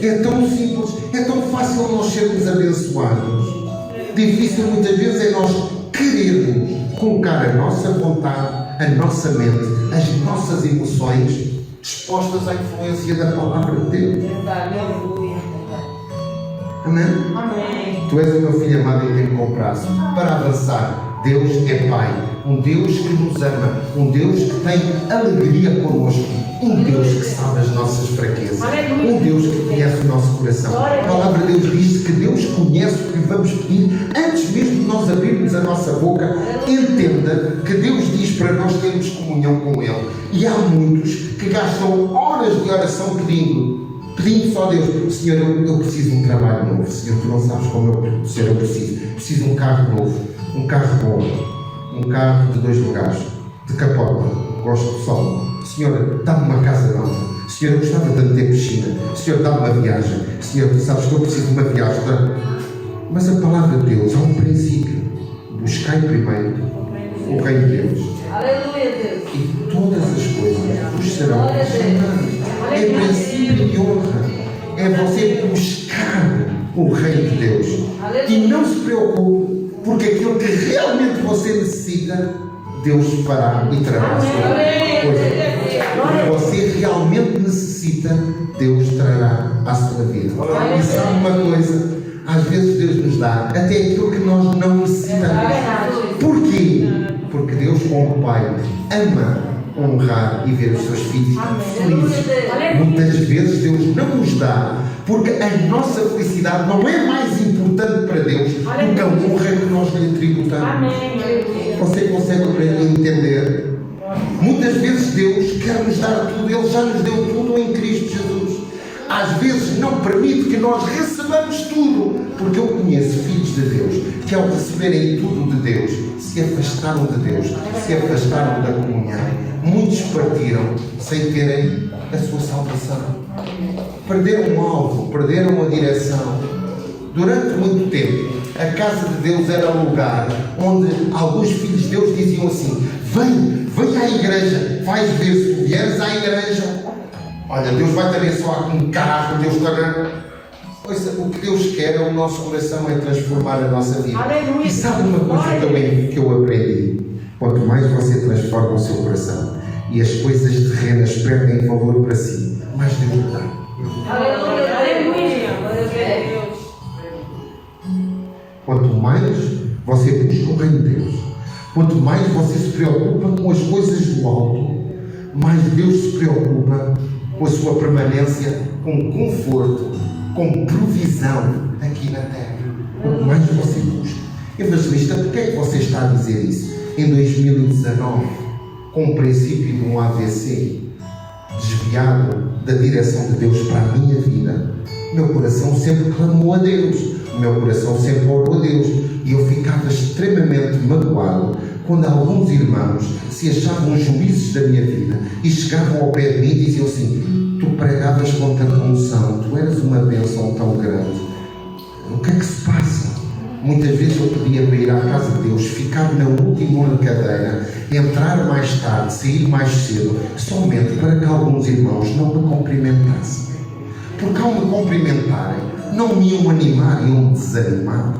É tão simples, é tão fácil nós sermos abençoados. Difícil muitas vezes é nós querermos colocar a nossa vontade, a nossa mente, as nossas emoções expostas à influência da palavra de Deus. Amém? Amém. Tu és o meu filho amado em quem me compraste. Para avançar, Deus é Pai, um Deus que nos ama, um Deus que tem alegria connosco, um Deus que sabe as nossas fraquezas, um Deus que conhece o nosso coração. A palavra de Deus diz que Deus conhece o que vamos pedir antes mesmo de nós abrirmos a nossa boca. Entenda que Deus diz para nós termos comunhão com Ele. E há muitos que gastam horas de oração pedindo só a Deus: Senhor, eu preciso de um trabalho novo. Senhor, tu não sabes como eu preciso de um carro novo, um carro bom, um carro de 2 lugares, de capota, gosto de sol. Senhor, dá-me uma casa nova. Senhor, eu gostava tanto de ter piscina. Senhor, dá-me uma viagem. Senhor, tu sabes que eu preciso de uma viagem. Mas a palavra de Deus há um princípio: buscai primeiro o reino de Deus Aleluia, Deus. E todas as coisas vos serão acrescentadas. É princípio de honra. É você buscar o reino de Deus. E não se preocupe, porque aquilo que realmente você necessita, Deus fará e trará a sua coisa. O que você realmente necessita, Deus trará à sua vida. E sabe uma coisa? Às vezes Deus nos dá até aquilo que nós não necessitamos. Porquê? Porque Deus, como Pai, ama honrar e ver os seus filhos felizes. Muitas vezes Deus não nos dá, porque a nossa felicidade não é mais importante para Deus do que a honra que nós lhe tributamos. Você consegue entender? Muitas vezes Deus quer nos dar tudo, Ele já nos deu tudo em Cristo Jesus. Às vezes não permite que nós recebamos tudo, porque eu conheço filhos de Deus que, ao receberem tudo de Deus, se afastaram de Deus, se afastaram da comunhão. Muitos partiram sem terem a sua salvação. Perderam o alvo, perderam a direção. Durante muito tempo, a casa de Deus era um lugar onde alguns filhos de Deus diziam assim: vem à igreja, vais ver, se tu vieres à igreja, olha, Deus vai te abençoar com um carro, Deus te... O que Deus quer é o nosso coração, é transformar a nossa vida. Aleluia. E sabe uma coisa que eu aprendi? Quanto mais você transforma o seu coração e as coisas terrenas perdem valor para si, mais Deus lhe dá. Aleluia. Aleluia. Quanto mais você busca o reino de Deus, quanto mais você se preocupa com as coisas do alto, mais Deus se preocupa com a sua permanência, com conforto, com provisão aqui na terra. Quanto mais você busca. Evangelista, por que é que você está a dizer isso? Em 2019, com o princípio de um AVC, desviado da direção de Deus para a minha vida, o meu coração sempre clamou a Deus, o meu coração sempre orou a Deus, e eu ficava extremamente magoado quando alguns irmãos se achavam juízes da minha vida e chegavam ao pé de mim e diziam assim: tu pregavas com tanta unção, tu eras uma bênção tão grande, o que é que se passa? Muitas vezes eu pedia para ir à casa de Deus, ficar na última cadeira, entrar mais tarde, sair mais cedo, somente para que alguns irmãos não me cumprimentassem. Porque ao me cumprimentarem, não me iam animar, iam me desanimar.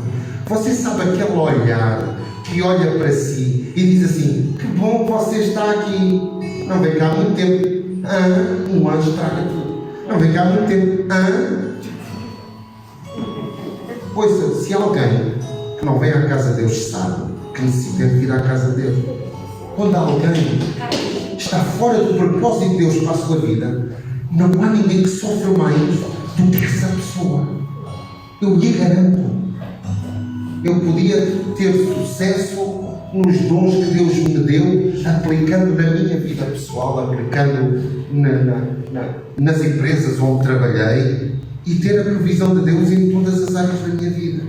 Você sabe aquele olhar que olha para si e diz assim: que bom que você está aqui, não vem cá há muito tempo. Um anjo traga tudo. Não vem cá há muito tempo. Ouça, se alguém que não vem à casa de Deus sabe que necessita de vir à casa de Deus, quando alguém está fora do propósito de Deus para a sua vida, não há ninguém que sofra mais do que essa pessoa. Eu lhe garanto. Eu podia ter sucesso nos dons que Deus me deu, aplicando na minha vida pessoal, aplicando nas empresas onde trabalhei, e ter a provisão de Deus em todas as áreas da minha vida.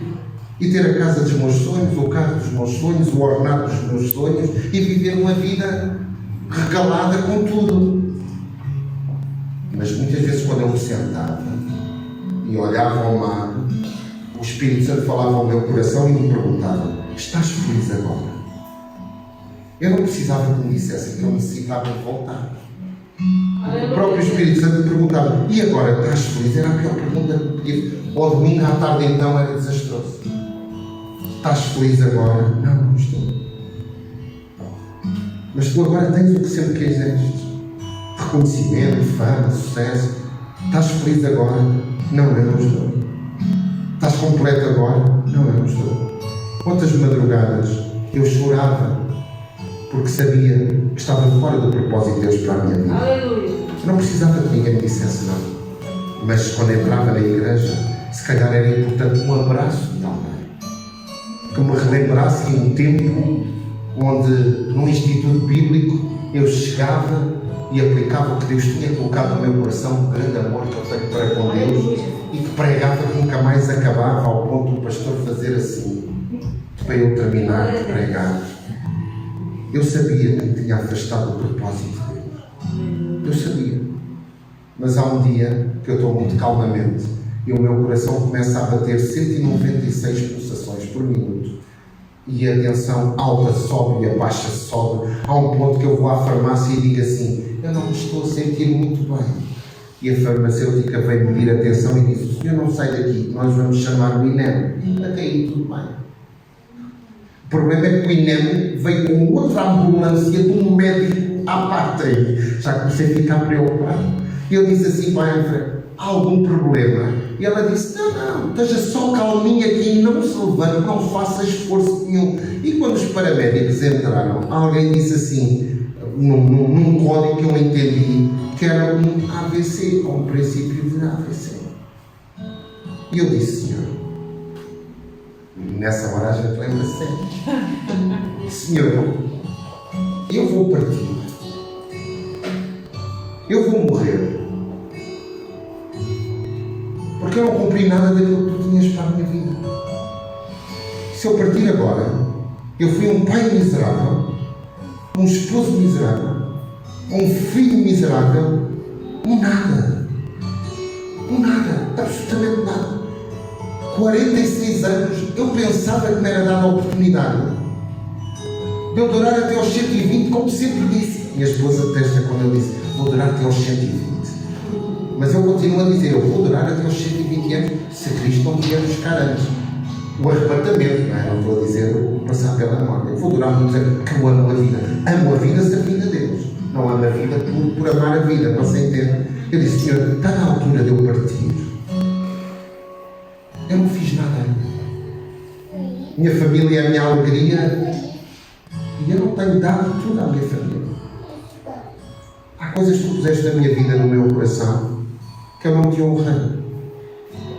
E ter a casa dos meus sonhos, o carro dos meus sonhos, o ordenado dos meus sonhos, e viver uma vida regalada com tudo. Mas muitas vezes, quando eu me sentava e olhava ao mar, o Espírito Santo falava ao meu coração e me perguntava: estás feliz agora? Eu não precisava que me dissessem que eu necessitava de voltar. O próprio Espírito Santo me perguntava: e agora, estás feliz? Era a pior pergunta que me podia. Ao domingo à tarde então era desastroso. Estás feliz agora? Não estou. Mas tu agora tens o que sempre quiseste: reconhecimento, fama, sucesso. Estás feliz agora? Não, eu não estou. Estás completo agora? Não, eu não estou. Quantas madrugadas eu chorava porque sabia que estava fora do propósito de Deus para a minha vida. Aleluia. Eu não precisava que ninguém me dissesse não. Mas quando entrava na igreja, se calhar era importante um abraço de alguém que me relembrasse um tempo onde, num instituto bíblico, eu chegava e aplicava o que Deus tinha colocado no meu coração, o grande amor que eu tenho para com Deus, e que pregava que nunca mais acabava, ao ponto do pastor fazer assim para eu terminar de pregar. Eu sabia que me tinha afastado do propósito de Deus. Eu sabia. Mas há um dia que eu estou muito calmamente e o meu coração começa a bater 196 pulsações por minuto. E a tensão alta sobe e a baixa sobe, a um ponto que eu vou à farmácia e digo assim: eu não me estou a sentir muito bem. E a farmacêutica veio medir a tensão e disse: o senhor não sai daqui, nós vamos chamar o INEM. Até aí tudo bem. O problema é que o INEM veio com outra ambulância de um médico à pátria. Já comecei a ficar preocupado. E eu disse assim para a enfermeira: há algum problema? E ela disse: não, esteja só calminha aqui, não se levante, não faça esforço nenhum. E quando os paramédicos entraram, alguém disse assim, num código que eu entendi, que era um AVC, ou um princípio de AVC. E eu disse: senhor, nessa hora a gente lembra sempre, senhor, eu vou partir, eu vou morrer, porque eu não cumpri nada daquilo que tu tinhas para a minha vida. Se eu partir agora, eu fui um pai miserável, um esposo miserável, um filho miserável, nada, absolutamente nada. 46 anos, eu pensava que me era dada a oportunidade de eu durar até aos 120, como sempre disse. Minha esposa testa quando eu disse: vou durar até aos 120. Mas eu continuo a dizer: eu vou durar até aos 120 anos, se Cristo não vier buscar antes. O arrebatamento, não é? Não estou a dizer passar pela morte. Eu vou durar muitos anos, porque eu amo a vida. Amo a vida servindo a Deus. Não amo a vida por amar a vida, para você entender. Eu disse: senhor, está na altura de eu partir. Eu não fiz nada ainda. Minha família é a minha alegria e eu não tenho dado tudo à minha família. Há coisas que tu puseste na minha vida, no meu coração, que eu não te honrei.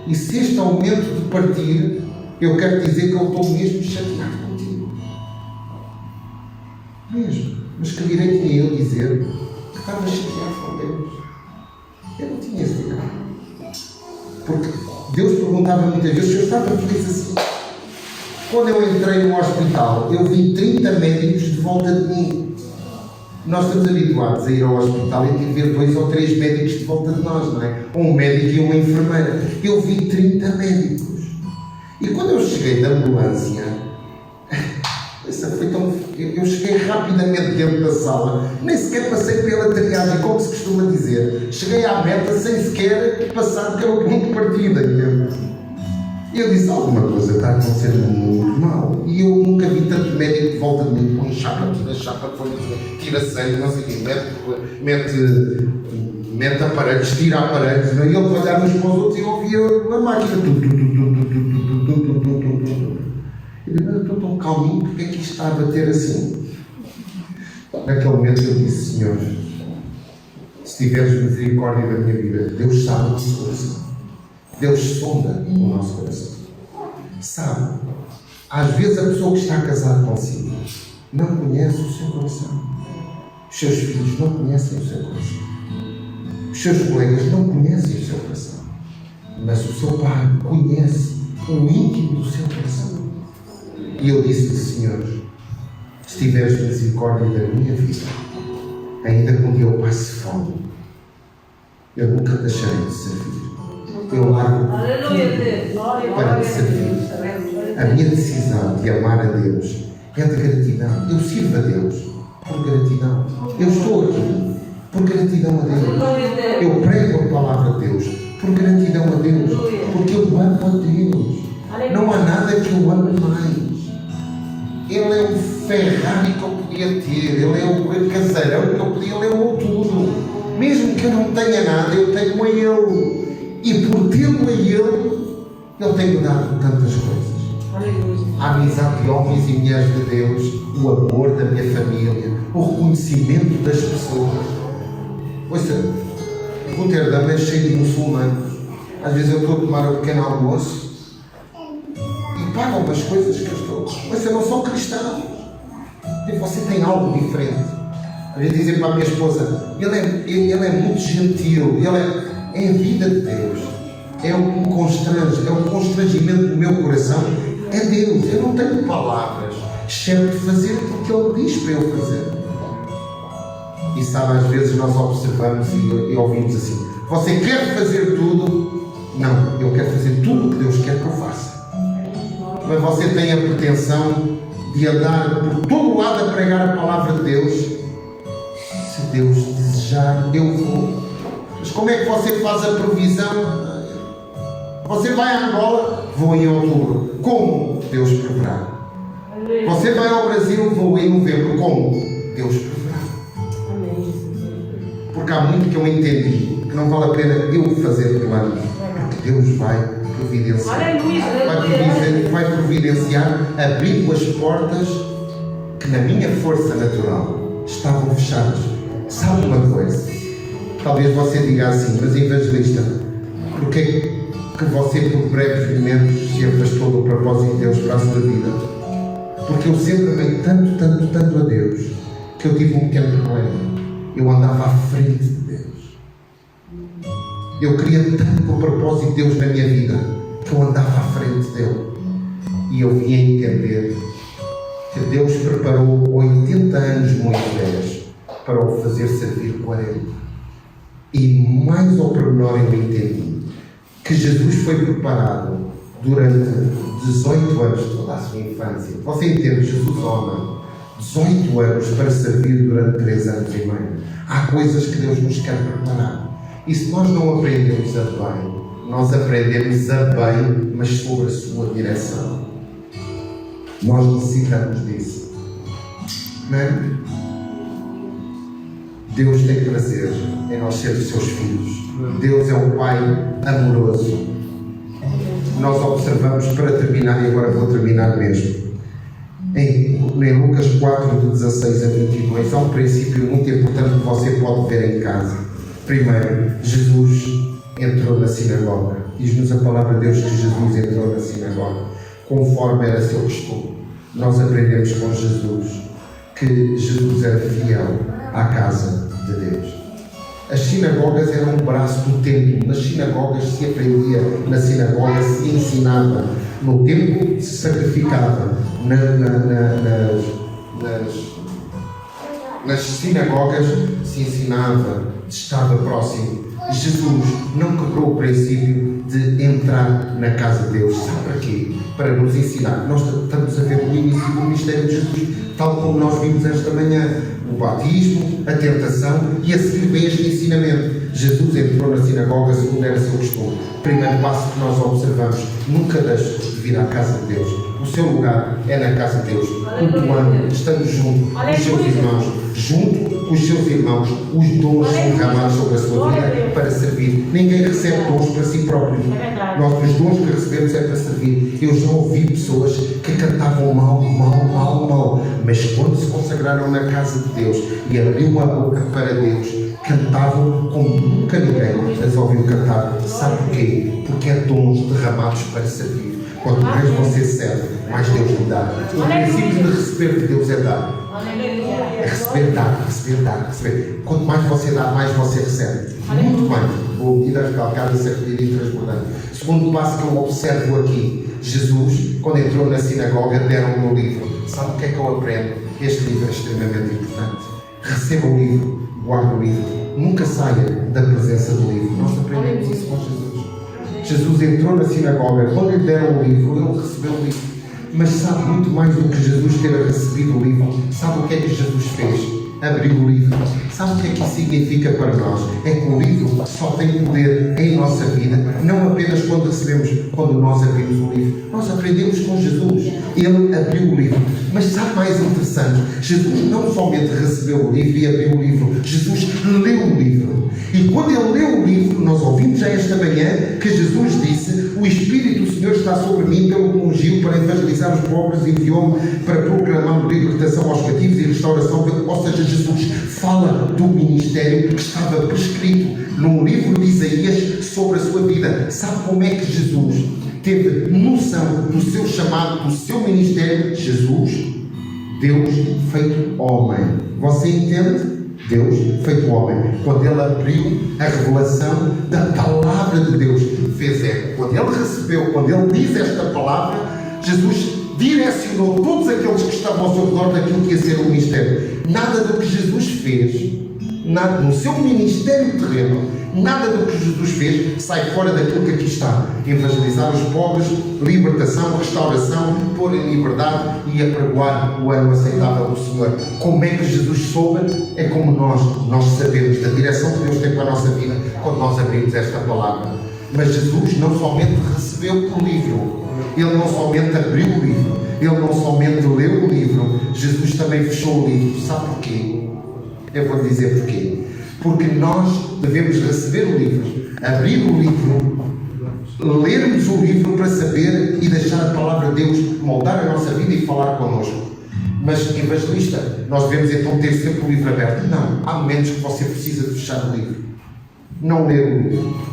E se este é o momento de partir, eu quero dizer que eu estou mesmo chateado contigo. Mesmo. Mas que direito tinha eu dizer que estava chateado com Deus? Eu não tinha esse direito. Porque Deus perguntava muitas vezes se eu estava feliz assim. Quando eu entrei no hospital, eu vi 30 médicos de volta de mim. Nós estamos habituados a ir ao hospital e ver 2 ou 3 médicos de volta de nós, não é? Um médico e uma enfermeira. Eu vi 30 médicos. E quando eu cheguei da ambulância, eu cheguei rapidamente dentro da sala, nem sequer passei pela triagem, como se costuma dizer. Cheguei à meta sem sequer passar pelo ponto de partida. E eu disse: alguma coisa está a acontecer muito mal. E eu nunca vi tanto médico de volta de mim, põe chapa, tira sangue, não sei o quê, mete aparelhos, tira aparelhos, e eu olhava uns para os outros e eu ouvia a máquina. Eu digo: eu estou tão calminho, porque é que isto está a bater assim? Naquele momento eu disse: senhor, se tiveres misericórdia da minha vida, Deus sabe o nosso coração. Deus sonda o nosso coração. Sabe, às vezes a pessoa que está casada consigo não conhece o seu coração. Os seus filhos não conhecem o seu coração. Os seus colegas não conhecem o seu coração. Mas o seu pai conhece o íntimo do seu coração. E eu disse-lhe: senhor, se tiveres misericórdia da minha vida, ainda que um dia eu passe fome, eu nunca deixarei de servir. Eu largo tudo para te servir. A minha decisão de amar a Deus é de gratidão. Eu sirvo a Deus por gratidão. Eu estou aqui por gratidão a Deus. Eu prego a palavra de Deus por gratidão a Deus. Porque eu amo a Deus. Não há nada que eu ame mais. Ele é um Ferrari que eu podia ter. Ele é o casarão que eu podia. Ele é o tudo. Mesmo que eu não tenha nada, eu tenho a Ele. E por tê-lo a Ele tem-me dado tantas coisas. A amizade de homens e mulheres de Deus, o amor da minha família, o reconhecimento das pessoas. Ouça, Roterdão é cheio de muçulmanos. Às vezes eu estou a tomar um pequeno almoço e pagam as coisas que eu estou. Ouça, não são cristãos. E você tem algo diferente. Às vezes dizem para a minha esposa: ele é muito gentil, é a vida de Deus, é o que me constrange, é o constrangimento do meu coração, é Deus. Eu não tenho palavras, exceto fazer aquilo que Ele diz para eu fazer. E sabe, às vezes nós observamos e ouvimos assim: você quer fazer tudo? Não, eu quero fazer tudo o que Deus quer que eu faça. Mas você tem a pretensão de andar por todo o lado a pregar a palavra de Deus? Se Deus desejar, eu vou. Mas como é que você faz a provisão? Você vai a Angola? Vou em outubro. Como? Deus proverá. Você vai ao Brasil? Vou em novembro. Como? Deus proverá. Porque há muito que eu entendi que não vale a pena eu fazer planos, porque Deus vai providenciar. Vai providenciar abrindo as portas que na minha força natural estavam fechadas. Sabe uma coisa? Talvez você diga assim, mas evangelista, porque é que você por breves momentos se afastou do propósito de Deus para a sua vida? Porque eu sempre amei tanto a Deus que eu tive um pequeno problema. Eu andava à frente de Deus. Eu queria tanto o propósito de Deus na minha vida que eu andava à frente dele. E eu vim a entender que Deus preparou 80 anos de Moisés para o fazer servir 40. E mais ao pormenor eu entendi que Jesus foi preparado durante 18 anos de toda a sua infância. Você entende? Jesus homem. 18 anos para servir durante 3 anos e meio. Há coisas que Deus nos quer preparar. E se nós não aprendemos a bem, nós aprendemos a bem, mas sobre a sua direção. Nós necessitamos disso. Não? Deus tem prazer em nós sermos seus filhos. Deus é um Pai amoroso. Nós observamos, para terminar, e agora vou terminar mesmo, em Lucas 4, de 16 a 22, há um princípio muito importante que você pode ver em casa. Primeiro, Jesus entrou na sinagoga. Diz-nos a palavra de Deus que Jesus entrou na sinagoga, conforme era seu costume. Nós aprendemos com Jesus que Jesus era fiel à casa de Deus. As sinagogas eram um braço do templo. Nas sinagogas se aprendia, na sinagoga se ensinava, no templo se sacrificava, nas sinagogas se ensinava, estava próximo. Jesus não quebrou o princípio de entrar na casa de Deus. Sabe para quê? Para nos ensinar. Nós estamos a ver o início do ministério de Jesus, tal como nós vimos esta manhã. O batismo, a tentação e a seguir vem este ensinamento. Jesus entrou na sinagoga segundo era seu costume. Primeiro passo que nós observamos: nunca deixe de vir à casa de Deus. O seu lugar é na casa de Deus. Cultuando, estando junto com os seus irmãos. Junto com os seus irmãos, os dons são derramados sobre a sua vida para servir. Ninguém recebe dons para si próprio. Nós, os dons que recebemos é para servir. Eu já ouvi pessoas que cantavam mal, mas quando se consagraram na casa de Deus e abriu a boca para Deus, cantavam como nunca ninguém as ouviu cantar. Sabe porquê? Porque é dons derramados para servir. Quanto mais você serve, mais Deus lhe dá. O princípio de receber de Deus é dar. É receber. Quanto mais você dá, mais você recebe. Muito mais. Vou medida recalcada, sacudida e transbordante. Segundo passo que eu observo aqui: Jesus, quando entrou na sinagoga, deram-me um livro. Sabe o que é que eu aprendo? Este livro é extremamente importante. Receba o livro, guarde o livro. Nunca saia da presença do livro. Nós aprendemos isso com Jesus. Jesus entrou na sinagoga, quando lhe deram o livro, ele recebeu o livro. Mas sabe muito mais do que Jesus ter recebido o livro. Sabe o que é que Jesus fez? Abriu o livro. Sabe o que é que isso significa para nós? É que o livro só tem poder em nossa vida, não apenas quando nós abrimos o livro. Nós aprendemos com Jesus. Ele abriu o livro. Mas sabe mais interessante? Jesus não somente recebeu o livro e abriu o livro. Jesus leu o livro. E quando ele leu o livro, nós ouvimos já esta manhã que Jesus disse: o Espírito do Senhor está sobre mim, pelo que me ungiu para evangelizar os pobres, enviou-me para proclamar libertação aos cativos e restauração. Ou seja, Jesus fala do ministério que estava prescrito no livro de Isaías sobre a sua vida. Sabe como é que Jesus teve noção do seu chamado, do seu ministério? Jesus, Deus feito homem. Você entende? Deus feito homem. Quando ele abriu a revelação da palavra de Deus, fez eco. Quando ele recebeu, quando ele diz esta palavra, Jesus direcionou todos aqueles que estavam ao seu redor daquilo que ia ser o ministério. Nada do que Jesus fez no seu ministério terreno Nada do que Jesus fez sai fora daquilo que aqui está. Evangelizar os pobres, libertação, restauração, pôr em liberdade e apregoar o ano aceitável do Senhor. Como é que Jesus soube? É como nós sabemos da direção que Deus tem para a nossa vida quando nós abrimos esta palavra. Mas Jesus não somente recebeu o livro, Ele não somente abriu o livro, Ele não somente leu o livro, Jesus também fechou o livro. Sabe porquê? Eu vou dizer porquê. Porque nós devemos receber o livro, abrir o livro, lermos o livro para saber e deixar a palavra de Deus moldar a nossa vida e falar connosco. Mas, evangelista, nós devemos então ter sempre o livro aberto? Não. Há momentos que você precisa de fechar o livro. Não ler o livro.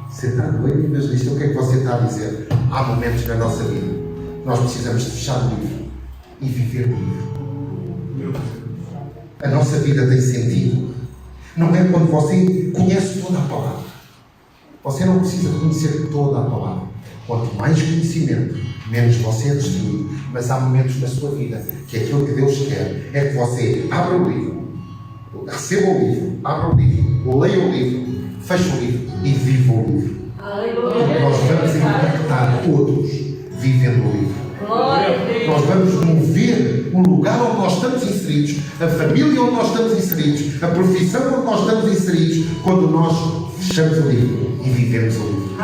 Você está doido, evangelista? O que é que você está a dizer? Há momentos na nossa vida. Nós precisamos de fechar o livro e viver o livro. A nossa vida tem sentido. Não é quando você conhece toda a palavra. Você não precisa conhecer toda a palavra. Quanto mais conhecimento, menos você é destruído. Mas há momentos na sua vida que aquilo que Deus quer é que você abra o livro, receba o livro, abra o livro, leia o livro, feche o livro e viva o livro. Porque nós vamos impactar todos vivendo o livro. Nós vamos mover o lugar onde nós estamos inseridos, a família onde nós estamos inseridos, a profissão onde nós estamos inseridos, quando nós fechamos o livro e vivemos o livro.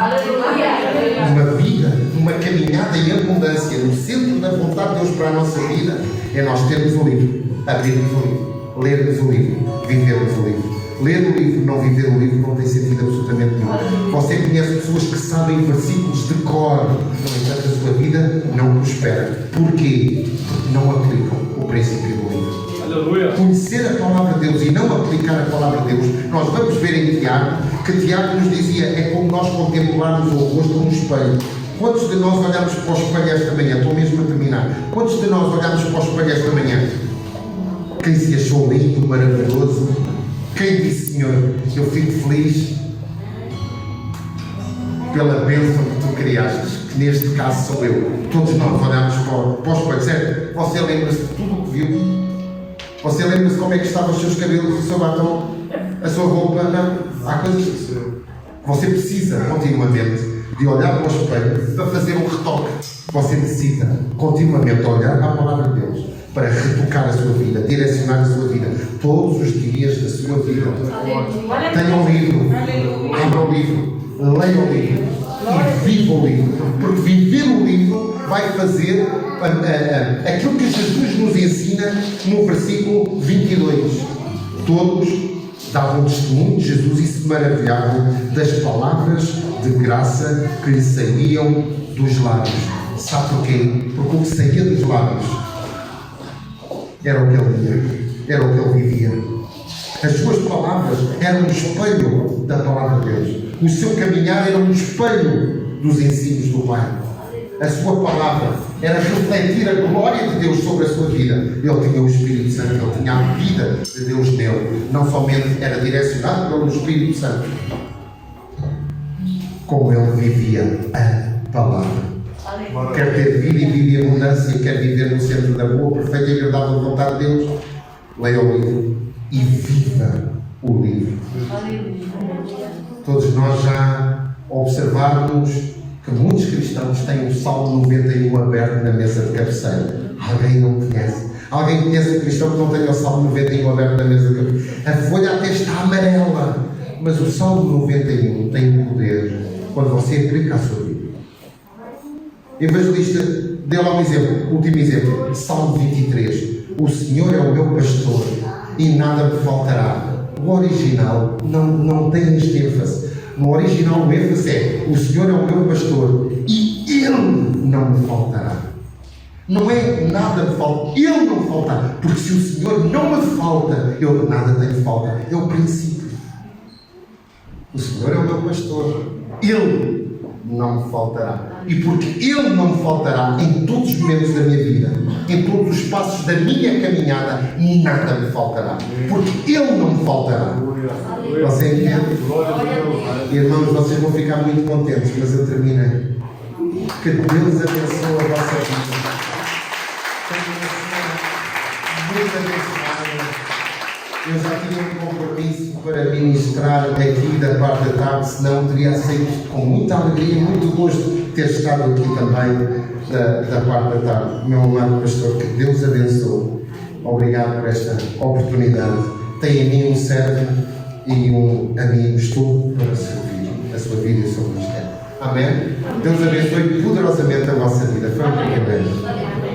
Uma vida, uma caminhada em abundância no centro da vontade de Deus para a nossa vida é nós termos o livro, abrirmos o livro, lermos o livro, vivermos o livro. Ler o livro, não viver o livro, não tem sentido absolutamente nenhum. Você conhece pessoas que sabem versículos de cor, no entanto a sua vida não prospera. Porquê? Porque não aplicam o princípio do livro. Aleluia. Conhecer a palavra de Deus e não aplicar a palavra de Deus, nós vamos ver em Tiago, que Tiago nos dizia, é como nós contemplarmos o rosto num espelho. Quantos de nós olhamos para o espelho esta manhã? Estou mesmo a terminar. Quantos de nós olhamos para o espelho esta manhã? Quem se achou lindo, maravilhoso? Quem disse, Senhor, eu fico feliz pela bênção que tu criaste, que neste caso sou eu. Todos nós olhamos para o espelho, certo? Você lembra-se de tudo o que viu? Você lembra-se como é que estavam os seus cabelos, o seu batom, a sua roupa? Não. Há coisas que você precisa continuamente de olhar para o espelho para fazer um retoque. Você necessita continuamente olhar para a palavra de Deus para retocar a sua vida, direcionar a sua vida, todos os dias da sua vida. Tenha um livro, abra o livro, leia o livro e viva o livro, porque viver o livro vai fazer aquilo que Jesus nos ensina no versículo 22. Todos davam testemunho de Jesus e se maravilhavam das palavras de graça que lhe saíam dos lábios. Sabe porquê? Porque o que saía dos lábios era o que ele via, era o que ele vivia. As suas palavras eram um espelho da palavra de Deus. O seu caminhar era um espelho dos ensinos do Pai. A sua palavra era refletir a glória de Deus sobre a sua vida. Ele tinha o Espírito Santo, ele tinha a vida de Deus nele. Não somente era direcionado pelo Espírito Santo, como ele vivia a palavra. Quer ter vida e vida em abundância, quer viver no centro da boa, perfeita e agradável vontade de Deus, leia o livro e viva o livro. Todos nós já observamos que muitos cristãos têm o Salmo 91 aberto na mesa de cabeceira. Alguém não conhece? Alguém conhece um cristão que não tem o Salmo 91 aberto na mesa de cabeceira? A folha até está amarela, mas o Salmo 91 tem poder quando você aplica a sua vida. Evangelista, dê lá um exemplo, último exemplo, Salmo 23. O Senhor é o meu pastor e nada me faltará. O original não tem este ênfase. No original o ênfase é: o Senhor é o meu pastor e Ele não me faltará. Não é nada me falta, Ele não me faltará. Porque se o Senhor não me falta, eu nada tenho falta. É o princípio. O Senhor é o meu pastor, Ele não me faltará. E porque Ele não me faltará em todos os momentos da minha vida, em todos os passos da minha caminhada, nada me faltará. Porque Ele não me faltará. Você entende? Irmãos, vocês vão ficar muito contentes, mas eu terminei. Que Deus abençoe a vossa vida. Tenha uma semana muito abençoada. Eu já tinha um compromisso para ministrar aqui da parte da tarde, senão teria aceito com muita alegria e muito gosto ter estado aqui também da parte da tarde. Meu amado pastor, que Deus abençoe. Obrigado por esta oportunidade. Tem em mim um servo e um amigo. Estou para servir a sua vida e o seu ministério. Amém? Deus abençoe poderosamente a vossa vida. Foi um privilégio.